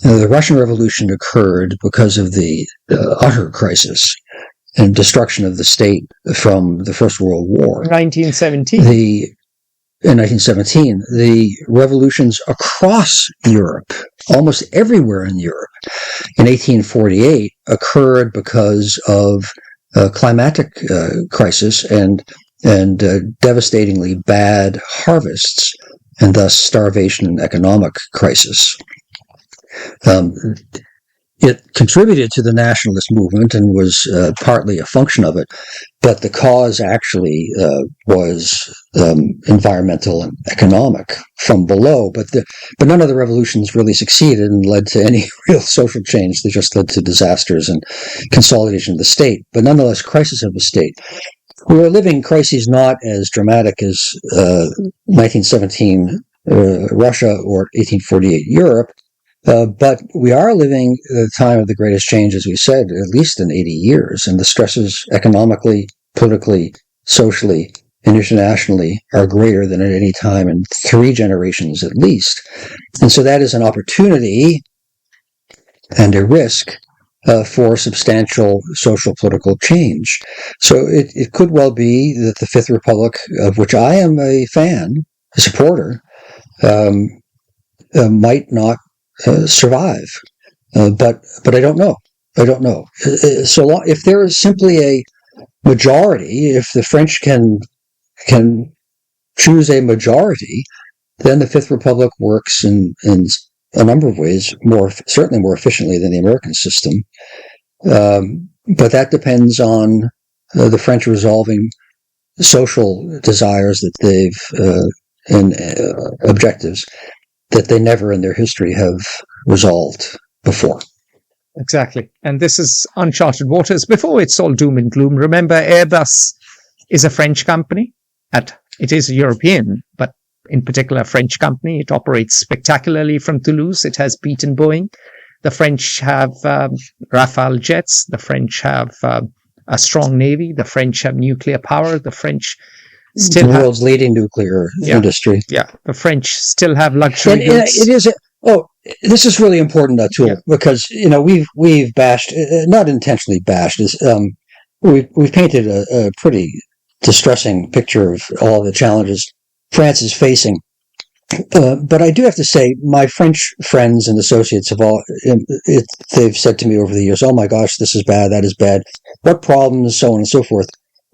The Russian Revolution occurred because of the utter crisis and destruction of the state from the First World War. 1917. In 1917, the revolutions across Europe, almost everywhere in Europe, in 1848 occurred because of climatic crisis and devastatingly bad harvests, and thus starvation and economic crisis. It contributed to the nationalist movement and was partly a function of it, but the cause actually was environmental and economic from below. But none of the revolutions really succeeded and led to any real social change. They just led to disasters and consolidation of the state, but nonetheless crisis of the state. We are living crises not as dramatic as 1917 Russia or 1848 Europe, but we are living the time of the greatest change, as we said, at least in 80 years, and the stresses economically, politically, socially, and internationally are greater than at any time in 3 generations at least. And so that is an opportunity and a risk for substantial social political change. So it could well be that the Fifth Republic, of which I am a fan, a supporter, might not survive. But I don't know. So if there is simply a majority, if the French can choose a majority, then the Fifth Republic works in a number of ways, certainly more efficiently than the American system. But that depends on the French resolving social desires that and objectives that they never in their history have resolved before. Exactly. And this is uncharted waters. Before it's all doom and gloom, remember Airbus is a French company. It is a European, but in particular a French company. It operates spectacularly from Toulouse. It has beaten Boeing. The French have Rafale jets. The French have a strong navy. The French have nuclear power. The French still the world's leading nuclear industry. Yeah, the French still have luxury goods. It is. This is really important, Atul, because we've bashed, not intentionally bashed, we've painted a pretty distressing picture of all the challenges France is facing. But I do have to say, my French friends and associates they've said to me over the years, "Oh my gosh, this is bad, that is bad. What problems, so on and so forth."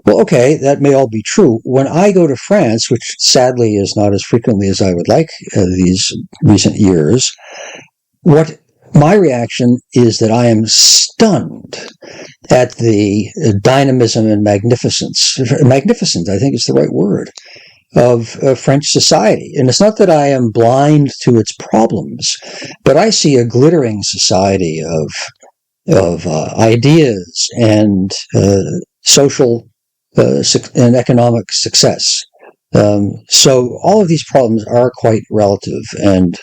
Well, okay, that may all be true. When I go to France, which sadly is not as frequently as I would like these recent years, what my reaction is that I am stunned at the dynamism and magnificence. Magnificent, I think is the right word, of French society. And it's not that I am blind to its problems, but I see a glittering society of ideas and social and economic success. So all of these problems are quite relative, and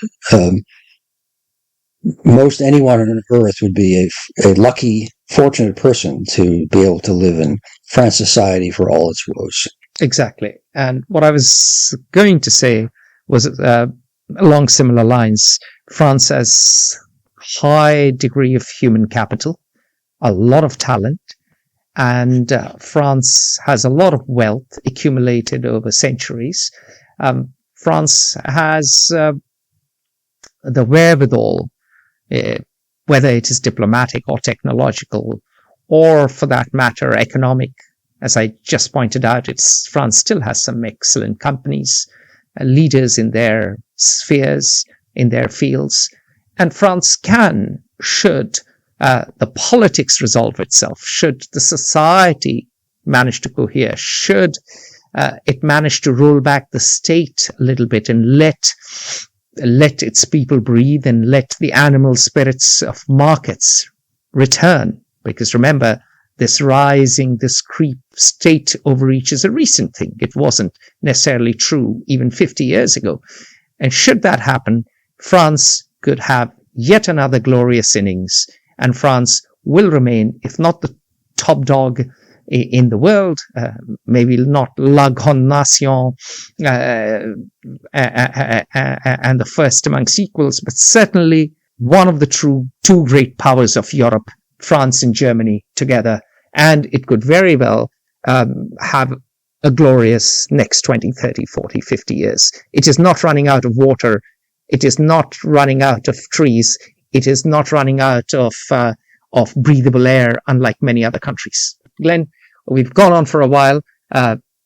most anyone on earth would be a lucky, fortunate person to be able to live in France society for all its woes. Exactly. And what I was going to say was along similar lines. France has high degree of human capital, a lot of talent, and France has a lot of wealth accumulated over centuries. France has the wherewithal, whether it is diplomatic or technological, or for that matter, economic. As I just pointed out, France still has some excellent companies, leaders in their spheres, in their fields, and France should the politics resolve itself, should the society manage to cohere, should it manage to roll back the state a little bit and let its people breathe and let the animal spirits of markets return. Because remember, this creep state overreach is a recent thing. It wasn't necessarily true even 50 years ago. And should that happen, France could have yet another glorious innings, and France will remain, if not the top dog in the world, maybe not la grande nation and the first amongst equals, but certainly one of the two great powers of Europe, France and Germany together. And it could very well have a glorious next 20, 30, 40, 50 years. It is not running out of water. It is not running out of trees. It is not running out of breathable air, unlike many other countries. Glenn, we've gone on for a while.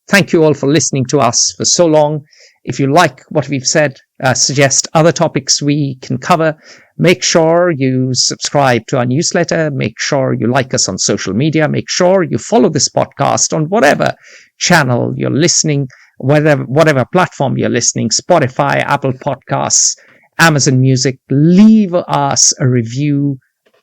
Thank you all for listening to us for so long. If you like what we've said, suggest other topics we can cover. Make sure you subscribe to our newsletter. Make sure you like us on social media. Make sure you follow this podcast on whatever channel you're listening, whatever platform you're listening, Spotify, Apple Podcasts, Amazon Music. Leave us a review.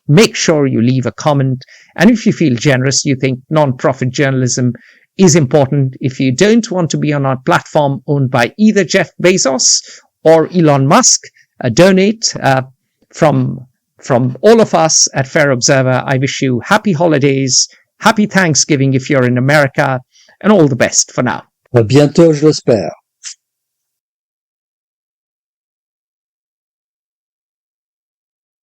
Make sure you leave a comment. And if you feel generous, you think non-profit journalism is important, if you don't want to be on our platform owned by either Jeff Bezos or Elon Musk, donate from all of us at Fair Observer. I wish you happy holidays, happy Thanksgiving if you're in America, and all the best for now. À bientôt, je l'espère.